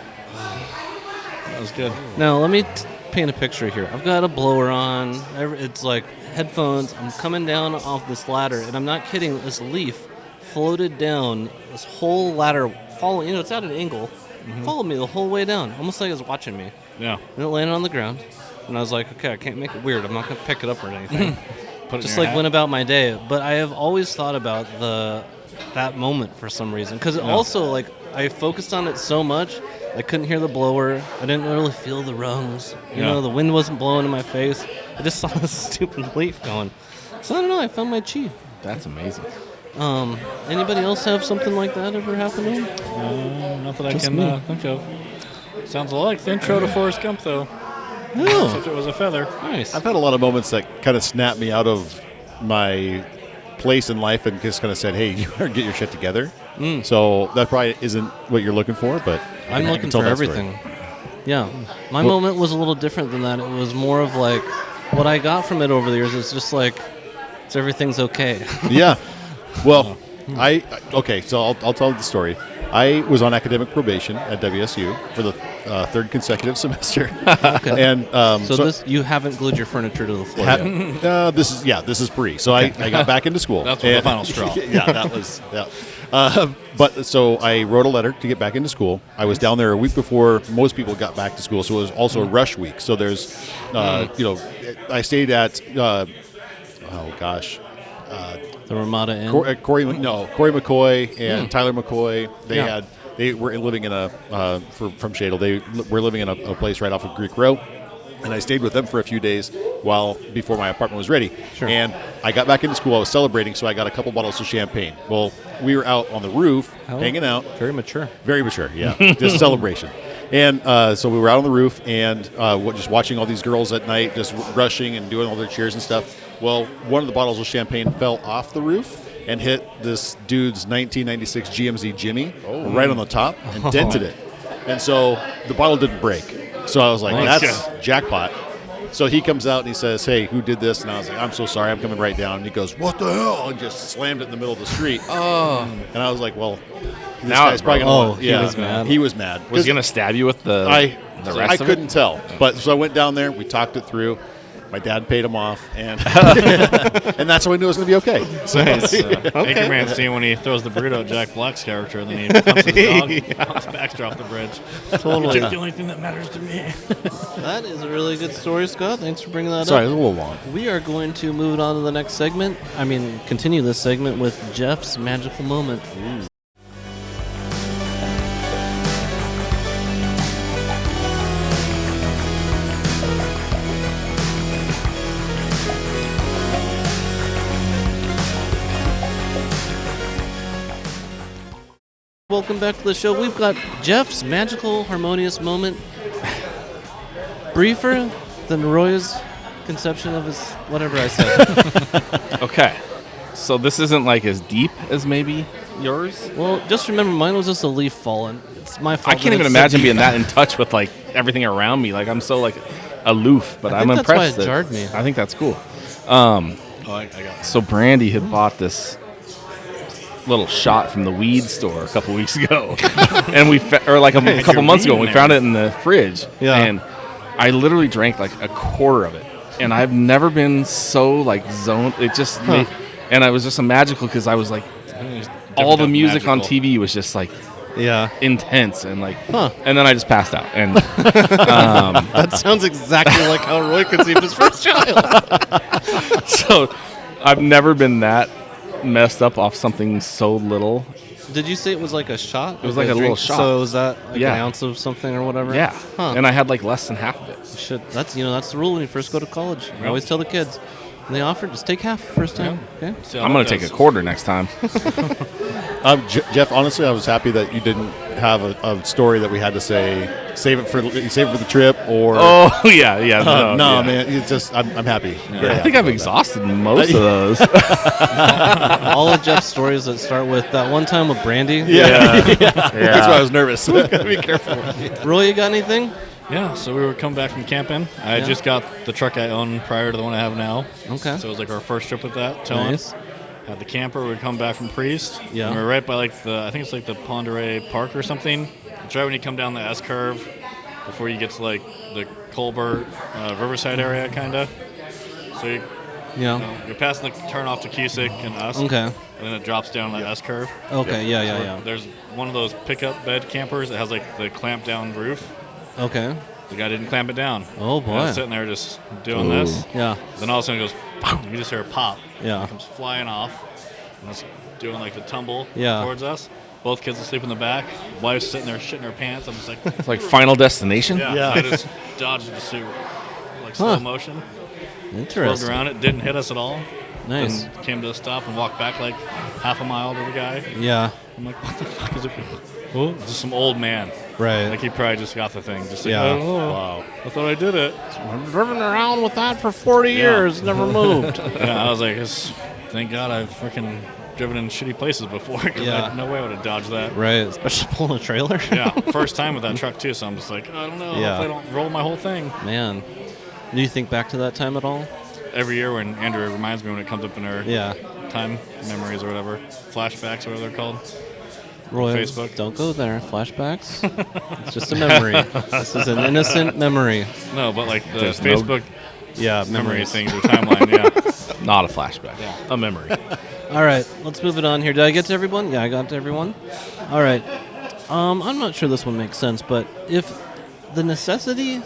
That was good. Now, let me paint a picture here. I've got a blower on. It's like headphones. I'm coming down off this ladder, and I'm not kidding. This leaf floated down this whole ladder, following. It's at an angle. Followed me the whole way down, almost like it was watching me. Yeah. And it landed on the ground, and I was like, okay, I can't make it weird. I'm not gonna pick it up or anything. Put it Just in your like hat. went about my day. But I have always thought about that moment for some reason, because also like I focused on it so much. I couldn't hear the blower. I didn't really feel the rungs. You Yeah. know, the wind wasn't blowing in my face. I just saw this stupid leaf going. So I don't know. I found my chi. That's amazing. Anybody else have something like that ever happen to them? Not that I Just can me. think of. Sounds a lot like the intro to Forrest Gump, though. No. Except it was a feather. Nice. I've had a lot of moments that kind of snapped me out of my place in life and just kind of said, "Hey, you better get your shit together." So that probably isn't what you're looking for, but I I'm can looking tell for that story. everything. Yeah. My moment was a little different than that. It was more of like what I got from it over the years is just like everything's okay. Yeah. Well, okay. So I'll tell the story. I was on academic probation at WSU for the third consecutive semester. And So this you haven't glued your furniture to the floor yet. this is pre. So I got back into school. That's the final straw. Yeah, that was yeah. But so I wrote a letter to get back into school. I was down there a week before most people got back to school, so it was also a rush week. So there's, I stayed at, the Ramada Inn. Corey McCoy and Tyler McCoy. They were living in from Shadle. They were living in a place right off of Greek Row. And I stayed with them for a few days before my apartment was ready. Sure. And I got back into school. I was celebrating, so I got a couple bottles of champagne. Well, we were out on the roof, hanging out. Very mature. Very mature, yeah. Just celebration. And so we were out on the roof and just watching all these girls at night, just rushing and doing all their cheers and stuff. Well, one of the bottles of champagne fell off the roof and hit this dude's 1996 GMZ Jimmy right on the top and dented it. And so the bottle didn't break. So I was like, that's jackpot. So he comes out and he says, hey, who did this? And I was like, I'm so sorry, I'm coming right down. And he goes, what the hell? And just slammed it in the middle of the street. Oh. And I was like, well, this guy's probably going to he was mad. He was mad. Was he going to stab you with the rest I of it? couldn't tell. But so I went down there, we talked it through. My dad paid him off, and and that's how I knew it was going to be okay. So, Anchorman's scene when he throws the burrito at Jack Black's character, and then he pumps his dog, knocks Baxter off the bridge. Totally. You took the only thing that matters to me. That is a really good story, Scott. Thanks for bringing that Sorry, up. it was a little long. We are going to move on to the next segment. Continue this segment with Jeff's magical moment. Welcome back to the show. We've got Jeff's magical, harmonious moment. Briefer than Roy's conception of his whatever I said. Okay. So this isn't like as deep as maybe yours? Well, just remember, mine was just a leaf falling. It's my fault. I can't even imagine being that in touch with like everything around me. Like I'm so like aloof, but I I'm think that's why impressed. it jarred me. I think that's cool. I got it. So Brandy had bought this little shot from the weed store a couple weeks ago, and a couple months ago, and we found it in the fridge. Yeah. And I literally drank like a quarter of it, and I've never been so like zoned. It just made, and I was just magical because I was like, all the music on TV was just like intense and like, and then I just passed out. And That sounds exactly like how Roy conceived his first child. so I've never been that messed up off something so little. Did you say it was like a shot? It was like a little shot. So was that like Yeah. an ounce of something or whatever? Yeah. Huh. And I had like less than half of it. That's the rule when you first go to college. I always tell the kids, when they offer, just take half first time. Okay. I'm going to take a quarter next time. Jeff, honestly, I was happy that you didn't have a story that we had to say, save it for the trip, or Oh, yeah. no, man, it's just I'm happy. I think I've exhausted most of those. All of Jeff's stories that start with that one time with Brandy. That's why I was nervous. Gotta be careful. Roy, you got anything? Yeah, so we were coming back from camping. I just got the truck I own prior to the one I have now. Okay. So it was like our first trip with that, towing. Nice. Had the camper. We'd come back from Priest. Yeah. And we were right by I think it's like the Ponderay Park or something. It's right when you come down the S curve before you get to like the Colbert, Riverside area, kind of. So you're passing the turn off to Cusick and us. Okay. And then it drops down that S curve. Okay. Yeah. There's one of those pickup bed campers that has like the clamp down roof. Okay. The guy didn't clamp it down. Oh, boy. And I was sitting there just doing this. Yeah. Then all of a sudden it goes, boom, you just hear a pop. Yeah. It comes flying off. And it's doing like the tumble Yeah. towards us. Both kids asleep in the back. Wife's sitting there shitting her pants. I'm just like, It's like Final Destination. yeah. I just dodged the suit, like slow motion. Swerved Interesting. around it, didn't hit us at all. Nice. Then came to a stop and walked back like half a mile to the guy. Yeah. I'm like, what the fuck is it? Oh, it's just some old man. Right. Like he probably just got the thing. Just like, Yeah. oh, wow. I thought I did it. I've driven around with that for 40 years, never moved. Yeah, I was like, thank God I've freaking driven in shitty places before. 'Cause Yeah. no way I would have dodged that. Right, especially pulling a trailer. Yeah, first time with that truck too. So I'm just like, I don't know. Yeah. If I don't roll my whole thing. Man. Do you think back to that time at all? Every year when Andrew reminds me when it comes up in our Yeah. time memories or whatever, flashbacks or whatever they're called. Roy, Facebook. don't go there. Flashbacks. It's just a memory. This is an innocent memory. No, but like the There's no- Facebook Yeah, memory memories. things or timeline. Yeah. Not a flashback. A memory. All right, let's move it on here. Did I get to everyone? Yeah, I got to everyone. All right. I'm not sure this one makes sense, but if necessity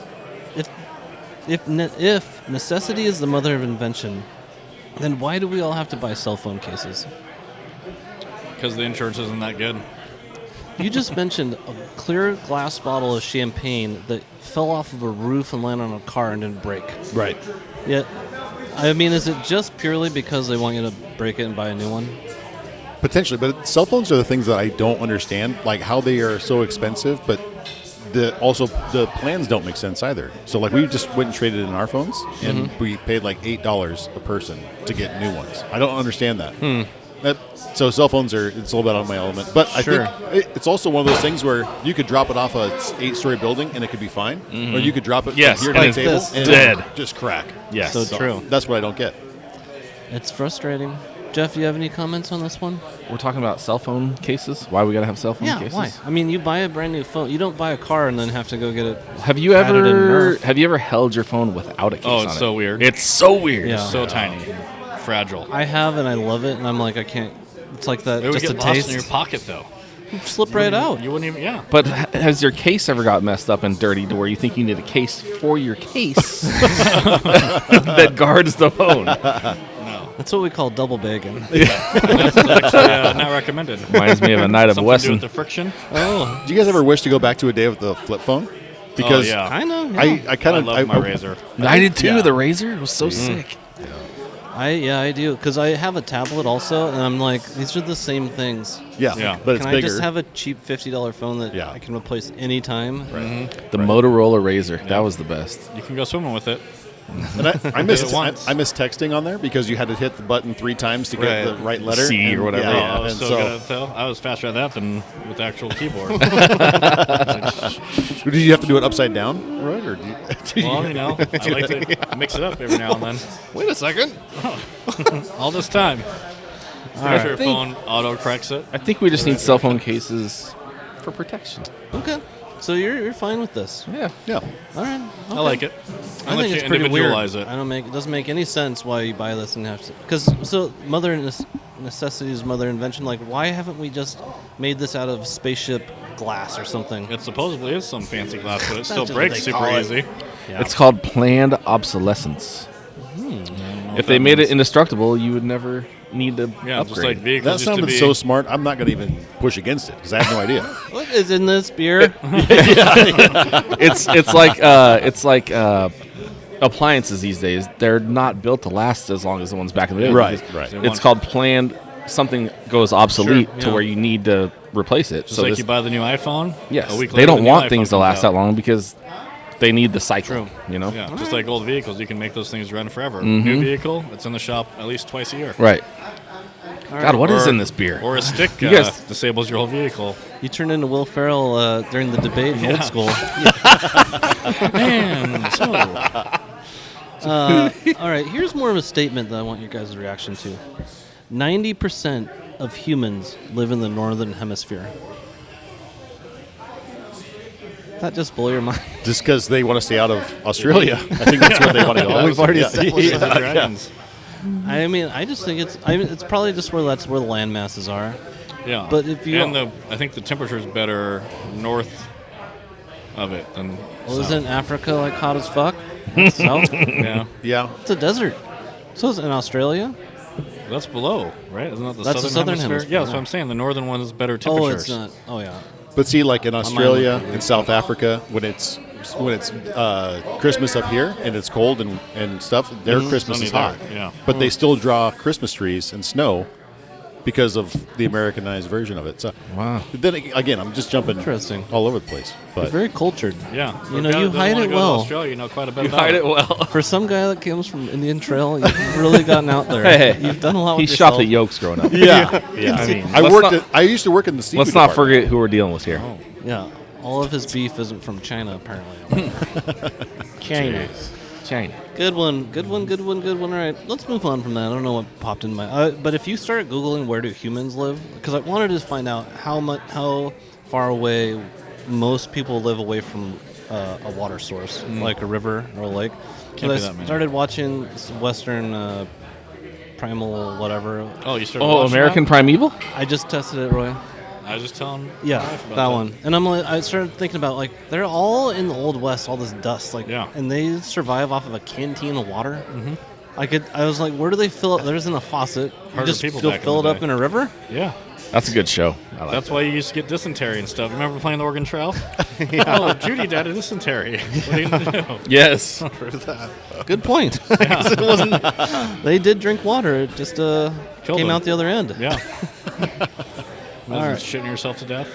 is the mother of invention, then why do we all have to buy cell phone cases? Because the insurance isn't that good. You just mentioned a clear glass bottle of champagne that fell off of a roof and landed on a car and didn't break. Right. Yet, I mean, is it just purely because they want you to break it and buy a new one? Potentially, but cell phones are the things that I don't understand, like how they are so expensive, but the plans don't make sense either. So like we just went and traded in our phones, and we paid like $8 a person to get new ones. I don't understand that. So cell phones it's a little bit out of my element, but I think it's also one of those things where you could drop it off a 8-story building and it could be fine, or you could drop it Yes, from here and to it's the table this. and Dead. it'll just crack. Yes. So true. That's what I don't get. It's frustrating. Jeff, you have any comments on this one? We're talking about cell phone cases. Why we gotta have cell phone cases? Why? I mean, you buy a brand new phone. You don't buy a car and then have to go get it. Have you Added in ever Nerf. held your phone without a case Oh, on it's it? so weird. It's so weird. Yeah. So tiny, fragile. I have, and I love it, and I'm like, I can't. It's like that. It would Just get a lost taste. in your pocket though. Slip right out. You wouldn't even. Yeah. But has your case ever got messed up and dirty to where you think you need a case for your case that guards the phone? No. That's what we call double bagging. That's actually not recommended. Reminds me of a night of Something to do Wesson. with the friction. Oh, Do you guys ever wish to go back to a day with the flip phone? Because yeah. kind of. I kind I of love my razor. I did too. Yeah. The razor it was so sick. I do, because I have a tablet also, and I'm like, these are the same things. Yeah. but it's Can bigger. I just have a cheap $50 phone that Yeah. I can replace anytime? The Motorola razor. That was the best. You can go swimming with it. And I miss once. I miss texting on there because you had to hit the button 3 times to get the right letter. C and- or whatever. Yeah, I was and so good at that. I was faster at that than with the actual keyboard. did you have to do it upside down, right? Or Well, you know, I like to mix it up every now and then. wait a second. All this time. right. Your phone auto corrects it. I think we just need cell phone cases for protection. Okay. So you're fine with this? Yeah. Yeah. All right. I okay. like it. I I'll think let it's you pretty weird. individualize it. It doesn't make any sense why you buy this and have to. Because mother necessity is mother invention. Like, why haven't we just made this out of spaceship glass or something? It supposedly is some fancy glass, but it That's still just breaks what they super call it. easy. Yeah. It's called planned obsolescence. If they made it indestructible, you would never need to Yeah, upgrade. just like vehicles That used to sounded be. so smart. I'm not going to even push against it because I have no idea. What is in this beer? It's like appliances these days. They're not built to last as long as the ones back in the day. Right, because right. They It's want- called planned. Something goes obsolete Sure, to yeah. where you need to replace it. Just so like this- you buy the new iPhone. yes, a week they later, don't the new want iPhone things to comes last out. that long because they need the cycle. True. You know. Yeah, just like old vehicles, you can make those things run forever. New vehicle, it's in the shop at least twice a year. Right. God, what is Or- in this beer? Or a stick You guys- disables your whole vehicle. You turned into Will Ferrell during the debate in old school. Man, so All right, here's more of a statement that I want your guys' reaction to. 90% of humans live in the northern hemisphere. That just blow your mind. Just because they want to stay out of Australia. I think that's where they want to go. We've already Yeah. seen. Dungeons and Dragons. I mean, I just think it's probably just where the land masses are. Yeah, But if you- I think the temperature is better north of it than Well, south. isn't Africa like hot as fuck? South? Yeah, Yeah. It's a desert. So is in Australia. that's below, right? Isn't that the That's the southern southern hemisphere, Yeah, that's yeah. what I'm saying. The northern one is better Oh, temperatures. it's not. Oh, yeah. But see, like in Australia looking and South Africa, when it's Christmas up here and it's cold and stuff, their Christmas is sunny hot. there, yeah. But they still draw Christmas trees and snow because of the Americanized version of it. So Wow. then again, I'm just jumping Interesting. all over the place. You're But very cultured. Yeah, You know, you hide it well. Australia, you know quite a bit You about hide it well. For some guy that comes from Indian Trail, you've really gotten out there. Hey, You've done a lot He with shopped yourself. at Yolks growing up. yeah, I mean, I used to work in the seafood Let's not department. forget who we're dealing with here. Yeah. All of his beef isn't from China, apparently. China. China. Good one. All right, let's move on from that. I don't know what popped in my. But if you start Googling where do humans live, because I wanted to find out how far away most people live away from a water source, like a river or a lake. Can't be So that I many. started watching Western Primal whatever. Oh, you started Oh, watching American that? Primeval? I just tested it, Roy. I was just telling Yeah, my wife about that one. And I started thinking about like they're all in the Old West, all this dust, like, Yeah. and they survive off of a canteen of water. Mm-hmm. I was like, where do they fill up? There isn't a faucet. You Harder just people go back in fill it the up day. in a river. Yeah. That's a good show. I like That's that. why you used to get dysentery and stuff. Remember playing the Oregon Trail? Oh, Judy died of dysentery. What are you going to do? Yes. Good point. It wasn't. They did drink water. It just Killed came them. out the other end. Yeah. All right. Shitting yourself to death?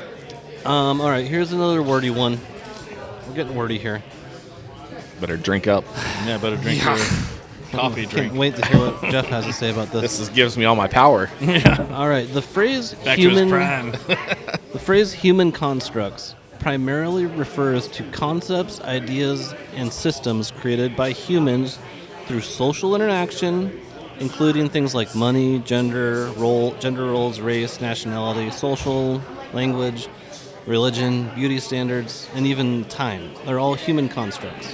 All right. Here's another wordy one. We're getting wordy here. Better drink up. Yeah, better drink your coffee drink. Can't wait to hear what Jeff has to say about This this. gives me all my power. All right. The phrase Back to his human. prime. The phrase human constructs primarily refers to concepts, ideas, and systems created by humans through social interaction, including things like money, gender roles, race, nationality, social, language, religion, beauty standards, and even time. They're all human constructs,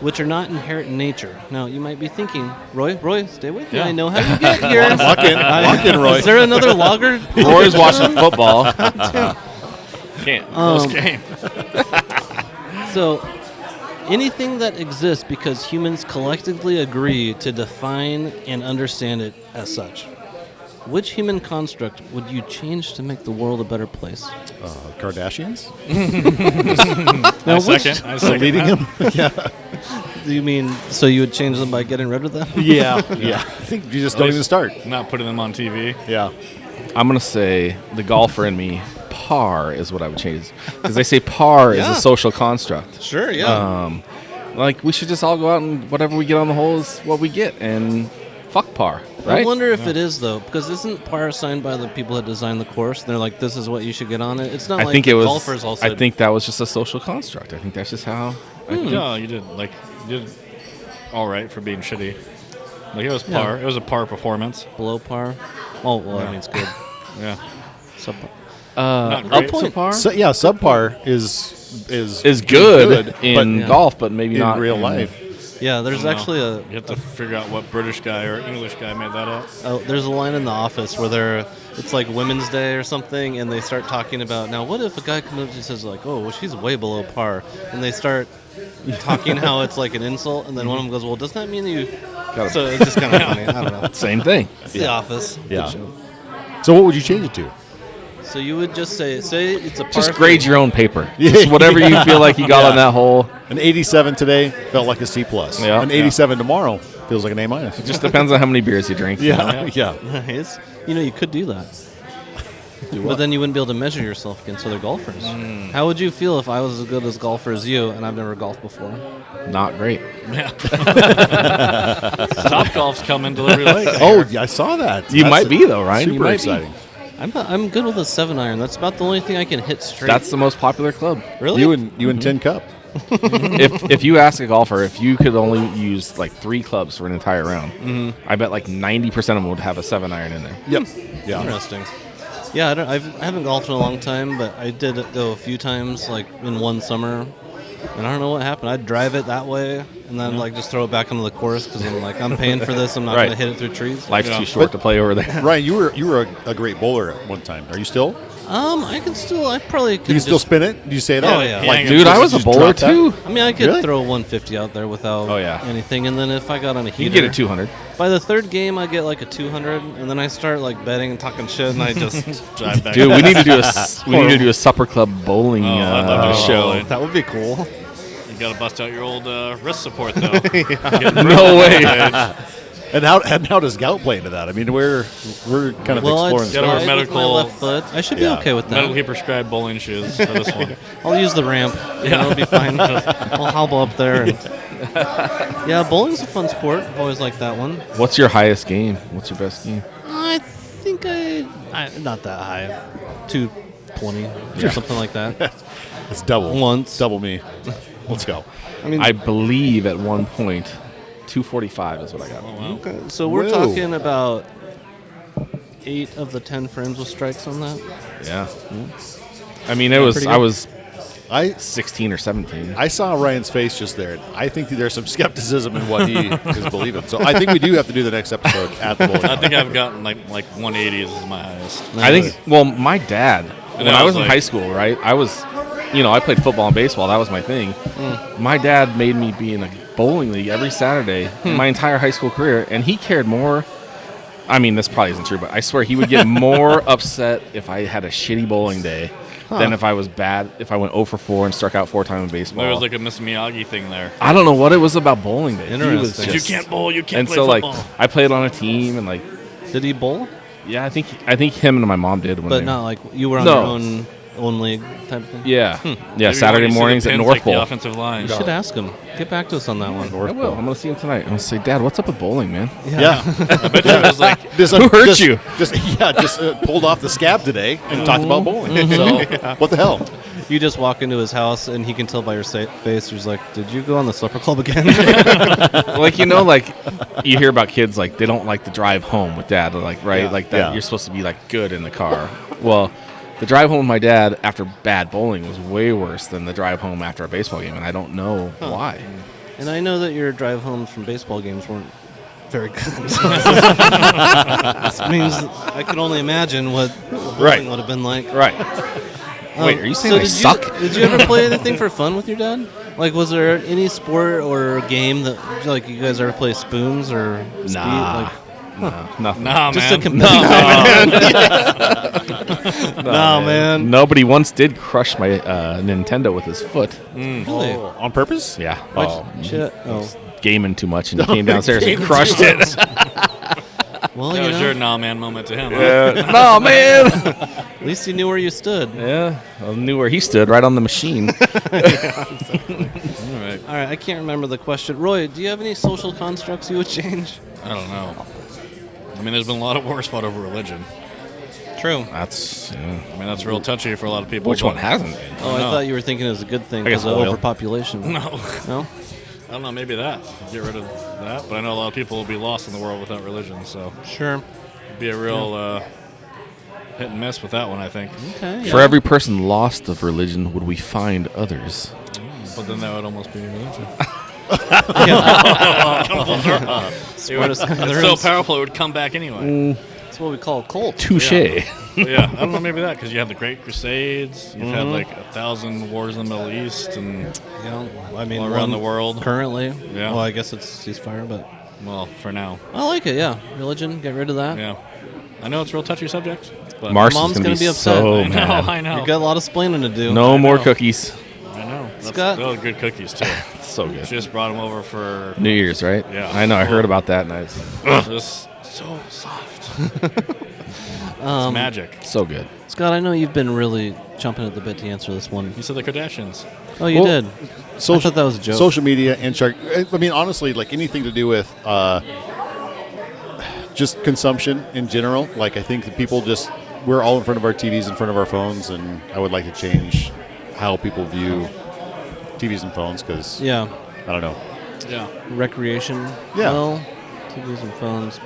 which are not inherent in nature. Now, you might be thinking, Roy, stay with me. Yeah. I know how you get here. Lock in, Roy. Is there another logger? Roy's watching football. Can't. Close game. So, anything that exists because humans collectively agree to define and understand it as such. Which human construct would you change to make the world a better place? Kardashians? Now, I second Leading that. him? Do you mean so you would change them by getting rid of them? Yeah. I think you just don't even start. Not putting them on TV. Yeah. I'm going to say the golfer in me, par is what I would change. Because they say par is Yeah. a social construct. Sure, yeah. Like, we should just all go out and whatever we get on the hole is what we get. And fuck par, right? I wonder if it is, though, because isn't par assigned by the people that designed the course? They're like, this is what you should get on it. It's not I like think the it was. golfers all said, I think that was just a social construct. I think that's just how. No, you did. Like, you did all right for being shitty. Like, it was par. Yeah. It was a par performance. below par. Oh, well, I mean, it's good. Yeah. Subpar. Not Up great. to par So, yeah, subpar is good in but- golf, but maybe in not real in life. Yeah, there's No. actually You have to figure out what British guy or English guy made that up. there's a line in The Office where it's like Women's Day or something, and they start talking about, now what if a guy comes up and says like, oh, well, she's way below par, and they start talking how it's like an insult, and then one of them goes, well, doesn't that mean that you? Gotta- So it's just kind of funny. I don't know. Same thing. It's The Office. Good Yeah. show. So what would you change it to? So you would just say it's a par. Just grade your own paper. Yeah. Just whatever you feel like you got Yeah. on that hole. An 87 today felt like a C+. Yeah. An 87 tomorrow feels like an A-. It just depends on how many beers you drink. Yeah. Nice. You could do that. But then you wouldn't be able to measure yourself against other golfers. How would you feel if I was as good as golfer as you and I've never golfed before? Not great. Top Golf's coming to Liberty Lake. Oh, yeah, I saw that. You That's might be, though, Ryan. You Super might be. exciting. I'm good with a 7-iron. That's about the only thing I can hit straight. That's the most popular club. really You and Tin Cup. if you ask a golfer if you could only use like 3 clubs for an entire round, I bet like 90% of them would have a 7-iron in there. Yep. Yeah. Interesting. Yeah, I haven't golfed in a long time, but I did go a few times, like in one summer, and I don't know what happened. I'd drive it that way, and then like just throw it back onto the course because I'm like, I'm paying for this. I'm not Right. going to hit it through trees. Life's Yeah. too short to play over there. Ryan, you were a great bowler at one time. Are you still? I probably could. Do you still spin it? Do you say that? Oh, yeah. Like, Yeah, Dude, I just- was a just bowler drop that? too. I mean, I could Really? throw 150 out there without Oh, yeah. anything, and then if I got on a heater, You get a 200. By the third game, I get like a 200, and then I start like betting and talking shit, and I just drive back. Dude, we need to do a supper club bowling I'd love to show. That would be cool. You got to bust out your old wrist support, though. No way. And how does gout play into that? I mean, we're kind of Well, I'd exploring. Gotta wear slide with my medical- left foot. I should be Yeah. okay with that. Medically prescribed bowling shoes for this one. I'll use the ramp. Yeah, it'll be fine. I'll hobble up there. And yeah, bowling's a fun sport. I've always liked that one. What's your highest game? What's your best game? I think I not that high, 220 or something like that. It's double. Once. Double me. Let's go. I believe at one point, 245 is what I got. Okay, so we're talking about 8 of the 10 frames with strikes on that. Yeah. I mean, I was 16 or 17. I saw Ryan's face just there. I think there's some skepticism in what he is believing. So I think we do have to do the next episode at the bowling. I think I've gotten like 180 is my highest. I think. Well, my dad, when I was in like- high school, right? I was, I played football and baseball. That was my thing. My dad made me be in a bowling league every Saturday my entire high school career, and he cared more. I mean, this probably isn't true, but I swear he would get more upset if I had a shitty bowling day than if I was bad. If I went 0 for 4 and struck out 4 times in baseball. There was like a Miss Miyagi thing there. I don't know what it was about bowling day. He was Interesting. You just- can't bowl. You can't And play so, like, football. I played on a team, and like, Did he bowl? yeah, I think him and my mom did. When But they, not like you were on No. your own league type of thing? Yeah, Maybe yeah. when Saturday you see the mornings at pins, North like the Bowl. offensive line. You should ask him. Get back to us on that one. I will. I'm gonna see him tonight. I'm gonna say, Dad, what's up with bowling, man? Yeah. I bet you it was like Who hurt you? Just pulled off the scab today and talked about bowling. So what the hell? You just walk into his house and he can tell by your face. He's like, "Did you go on the slipper club again?" Like you hear about kids like they don't like the drive home with dad, like right, like that. Yeah. You're supposed to be like good in the car. Well, the drive home with my dad after bad bowling was way worse than the drive home after a baseball game, and I don't know why. And I know that your drive homes from baseball games weren't very good. This means I can only imagine what bowling would have been like. Right. Wait, are you saying I suck? Did you ever play anything for fun with your dad? Like, was there any sport or game that, like, you guys ever play spoons or speed? Nah. Like, Nothing. nah, just man. a competitive. No, man. Nobody once did crush my Nintendo with his foot. Really? On purpose? Yeah. Shit. Oh. Gaming too much and he came downstairs and crushed it. Well, That you was know, your nah man moment to him. Huh? No, man. at least you knew where you stood. Yeah. I knew where he stood, right on the machine. All right. All right, I can't remember the question. Roy, do you have any social constructs you would change? I don't know. I mean, there's been a lot of wars fought over religion. True. That's. I mean, that's real touchy for a lot of people. Which but- one hasn't been? Oh, I No. thought you were thinking it was a good thing I guess because of oil. overpopulation. No. No? I don't know, maybe that. Get rid of that. But I know a lot of people will be lost in the world without religion, so Sure. it'd be a real hit and miss with that one, I think. Okay. For every person lost of religion, would we find others? But then that would almost be religion. Smartest guy in the It's room. so powerful it would come back anyway. That's what we call a cult. Touche. But yeah, I don't know, maybe that, because you have the Great Crusades, you've had like 1,000 wars in the Middle East, and Yeah, I mean, all around one the world. currently. Yeah. Well, I guess it's ceasefire, but Well, for now. I like it. Yeah, religion. Get rid of that. Yeah. I know it's a real touchy subject, but Marsh Mom's is going gonna to be be upset. so I know, mad. I know. You got a lot of splaining to do. No more know. cookies. I know. That's, Scott? those are good cookies, too. So good. She just brought them over for New Year's, right? Yeah. I know. I heard about that, and I was just so soft. It's magic. so good. Scott, I know you've been really chomping at the bit to answer this one. You said the Kardashians. Oh, you Well, did. I thought that was a joke. Social media and Shark. I mean, honestly, like anything to do with just consumption in general. Like, I think that people just, we're all in front of our TVs, in front of our phones, and I would like to change how people view TVs and phones because, Yeah. I don't know. Yeah. Recreation. Yeah. Well, TVs and phones. I'm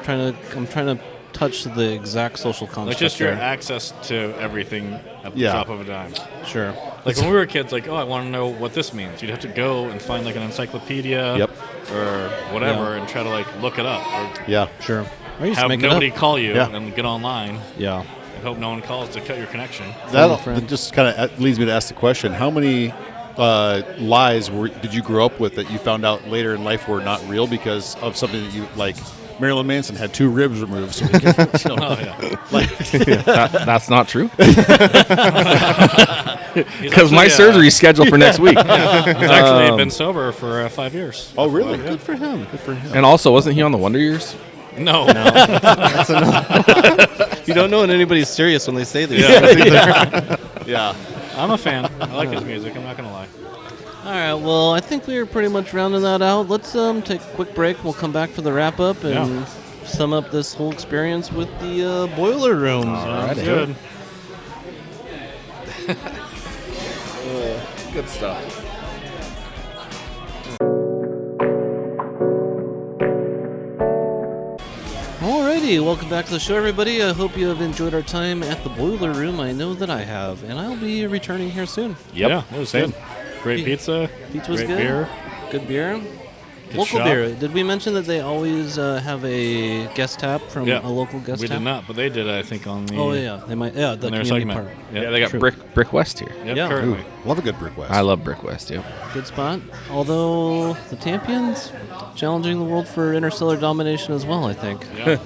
trying to touch the exact social construct. Like just your there. access to everything at the Yeah. drop of a dime. Sure. Like when we were kids, like, oh, I want to know what this means. You'd have to go and find like an encyclopedia Yep. or whatever Yeah. and try to like look it up or Yeah. Sure. Or you just have make nobody it up. call you Yeah. and get online Yeah. and hope no one calls to cut your connection. That friend. just kind of leads me to ask the question: how many lies did you grow up with that you found out later in life were not real because of something that you like? Marilyn Manson had 2 ribs removed, so we could, you know, Oh yeah. like, That's not true. He's Because my actually, surgery's scheduled for next week. He's actually been sober for 5 years. oh really? Good for him. Good for him. And also, wasn't he on the Wonder Years? No. You don't know when anybody's serious when they say this. Yeah. I'm a fan. I like his music. I'm not gonna lie. All right. Well, I think we are pretty much rounding that out. Let's take a quick break. We'll come back for the wrap up and sum up this whole experience with the boiler room. Sounds good. Good stuff. Alrighty, welcome back to the show, everybody. I hope you have enjoyed our time at the Boiler Room. I know that I have, and I'll be returning here soon. Yep. Yeah, it was good. Great pizza. Pizza was great good. Beer. Good beer. Good Local shop. beer. Did we mention that they always have a guest tap from Yeah. a local guest We tap? did not, but they did, I think, on the. Oh yeah, they might. Yeah, the on their community segment. part. Yep. Yeah, they got True. Brick West here. Yep, Yeah. currently. Love a good Brick West. I love Brick West. Yep. Good spot. Although the Tampians challenging the world for interstellar domination as well, I think. Yeah.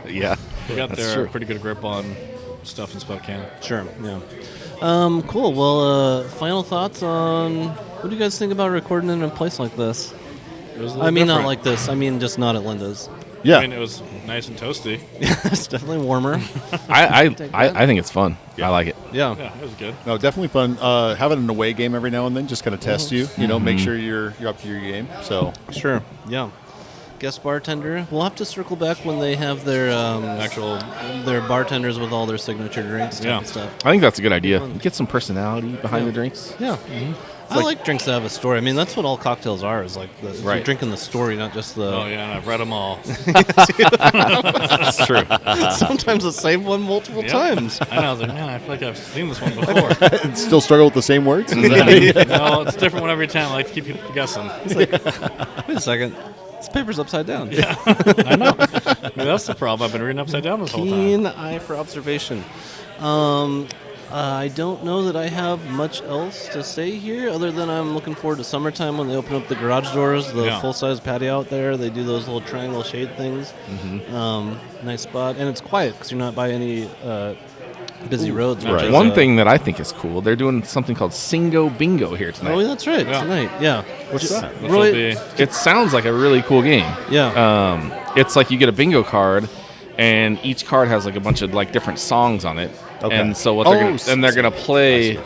Yeah. They got That's their true. pretty good grip on stuff in Spokane. Sure. Yeah. Cool. Well, final thoughts on what do you guys think about recording in a place like this? It was a I little mean, not different. like this. I mean, just not at Linda's. Yeah. I mean, it was nice and toasty. It's definitely warmer. I Take that. think it's fun. I like it. Yeah. Yeah, it was good. No, definitely fun. Having an away game every now and then just kind of test you. You know, make sure you're up to your game. So Sure. Yeah. Guest bartender. We'll have to circle back when they have their Actual. their bartenders with all their signature drinks Yeah. and stuff. I think that's a good idea. Get some personality behind the drinks. Yeah. I like drinks that have a story. I mean, that's what all cocktails are. Is like you're Right. drinking the story, not just the. Oh, yeah, and I've read them all. That's true. Sometimes the same one multiple Yep. times. I know. I was like, man, I feel like I've seen this one before. still struggle with the same words. No, it's different one every time. I like to keep people guessing. Wait a second. This paper's upside down. I know. I mean, that's the problem. I've been reading upside down this whole time. Keen eye for observation. I don't know that I have much else to say here other than I'm looking forward to summertime when they open up the garage doors, the Yeah. full-size patio out there. They do those little triangle shade things. Nice spot. And it's quiet because you're not by any busy roads. which is, One thing that I think is cool, they're doing something called Singo Bingo here tonight. Oh, that's right. Yeah. Tonight. Yeah. What's that? Which Roy- will be, It sounds like a really cool game. Yeah. It's like you get a bingo card, and each card has like a bunch of like different songs on it. Okay. And so what they're gonna play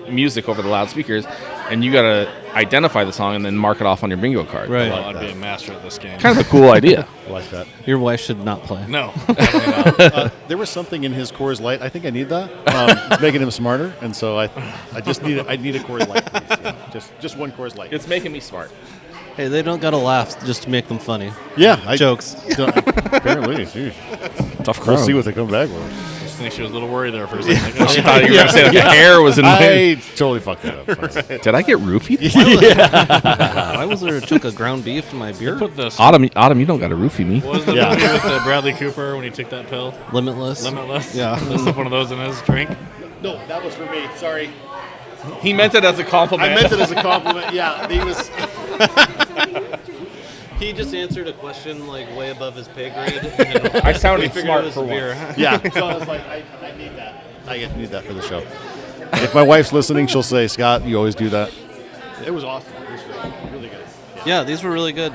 music over the loudspeakers, and you gotta identify the song and then mark it off on your bingo card. Right. well, I'd be a master at this game. Kind of a cool idea. I like that. Your wife should not play. No. Definitely not. There was something in his Coors Light. I think I need that. It's making him smarter, and so I just need I need a Coors Light, please. Yeah. Just one Coors Light. It's making me smart. Hey, they don't gotta laugh just to make them funny. Yeah, Jokes. Apparently, geez. Tough We'll crowd. see what they come back with. I think she was a little worried there for a second. Like, oh, She thought you were gonna say like, your hair was in the I totally fucked that up. Sorry. Did I get roofied? Why was there a chunk of ground beef in my beer? put this. Autumn, you don't got to roofie me. What was the Yeah. movie with Bradley Cooper when he took that pill? Limitless. Limitless. Yeah. They slipped one of those in his drink. No, that was for me. Sorry. He meant it as a compliment. I meant it as a compliment. Yeah, he was. He just answered a question like way above his pay grade. I sounded figured smart it was for a beer. once. Yeah. So I was like, I need that. I need that for the show. If my wife's listening, she'll say, Scott, you always do that. It was awesome. It was great. Really good. Yeah, these were really good.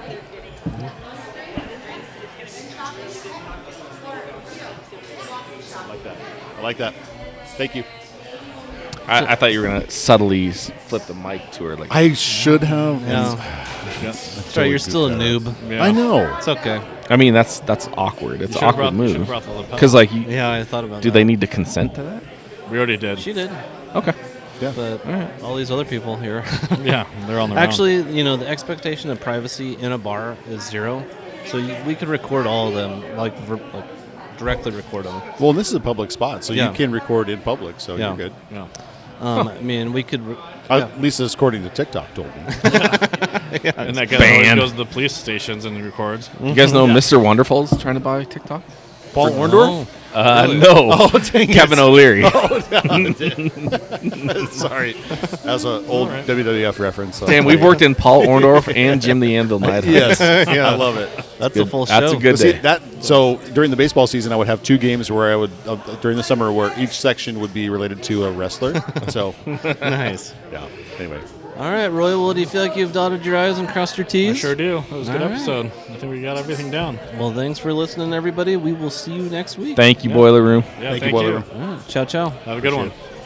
I like that. I like that. Thank you. I thought you were gonna subtly flip the mic to her. Like I should have. Yeah. Sorry, you're still a noob. Yeah. I know. It's okay. I mean, that's awkward. It's an awkward move. Because like, Yeah, I thought about do that. they need to consent to that? We already did. She did, Okay. but all these other people here. Yeah, they're on their Actually, you know, the expectation of privacy in a bar is zero. So we could record all of them, like directly record them. Well, this is a public spot, so Yeah. you can record in public, so Yeah. you're good. own. Yeah. I mean, we could. Yeah. At least it's according to TikTok told me. And that guy banned. always goes to the police stations and records. You guys know Mr. Wonderful's trying to buy TikTok? Paul Oh. Orndorff? No. Oh, dang Kevin it. O'Leary. Sorry. That was an old right. WWF reference. So Damn, we've worked in Paul Orndorff and Jim the Anvil Night. Yes. I love it. That's Good. a full show. That's a good But see, day. so during the baseball season, I would have two games where I would, during the summer, where each section would be related to a wrestler. So, Nice. yeah. Anyway. All right, Roy. Well, do you feel like you've dotted your I's and crossed your T's? I sure do. It was a good All right. episode. I think we got everything down. Well, thanks for listening, everybody. We will see you next week. Thank you, Boiler Room. Yeah, Thank you, thank Boiler you. Room. All right, ciao, ciao. Have a good one. Appreciate it.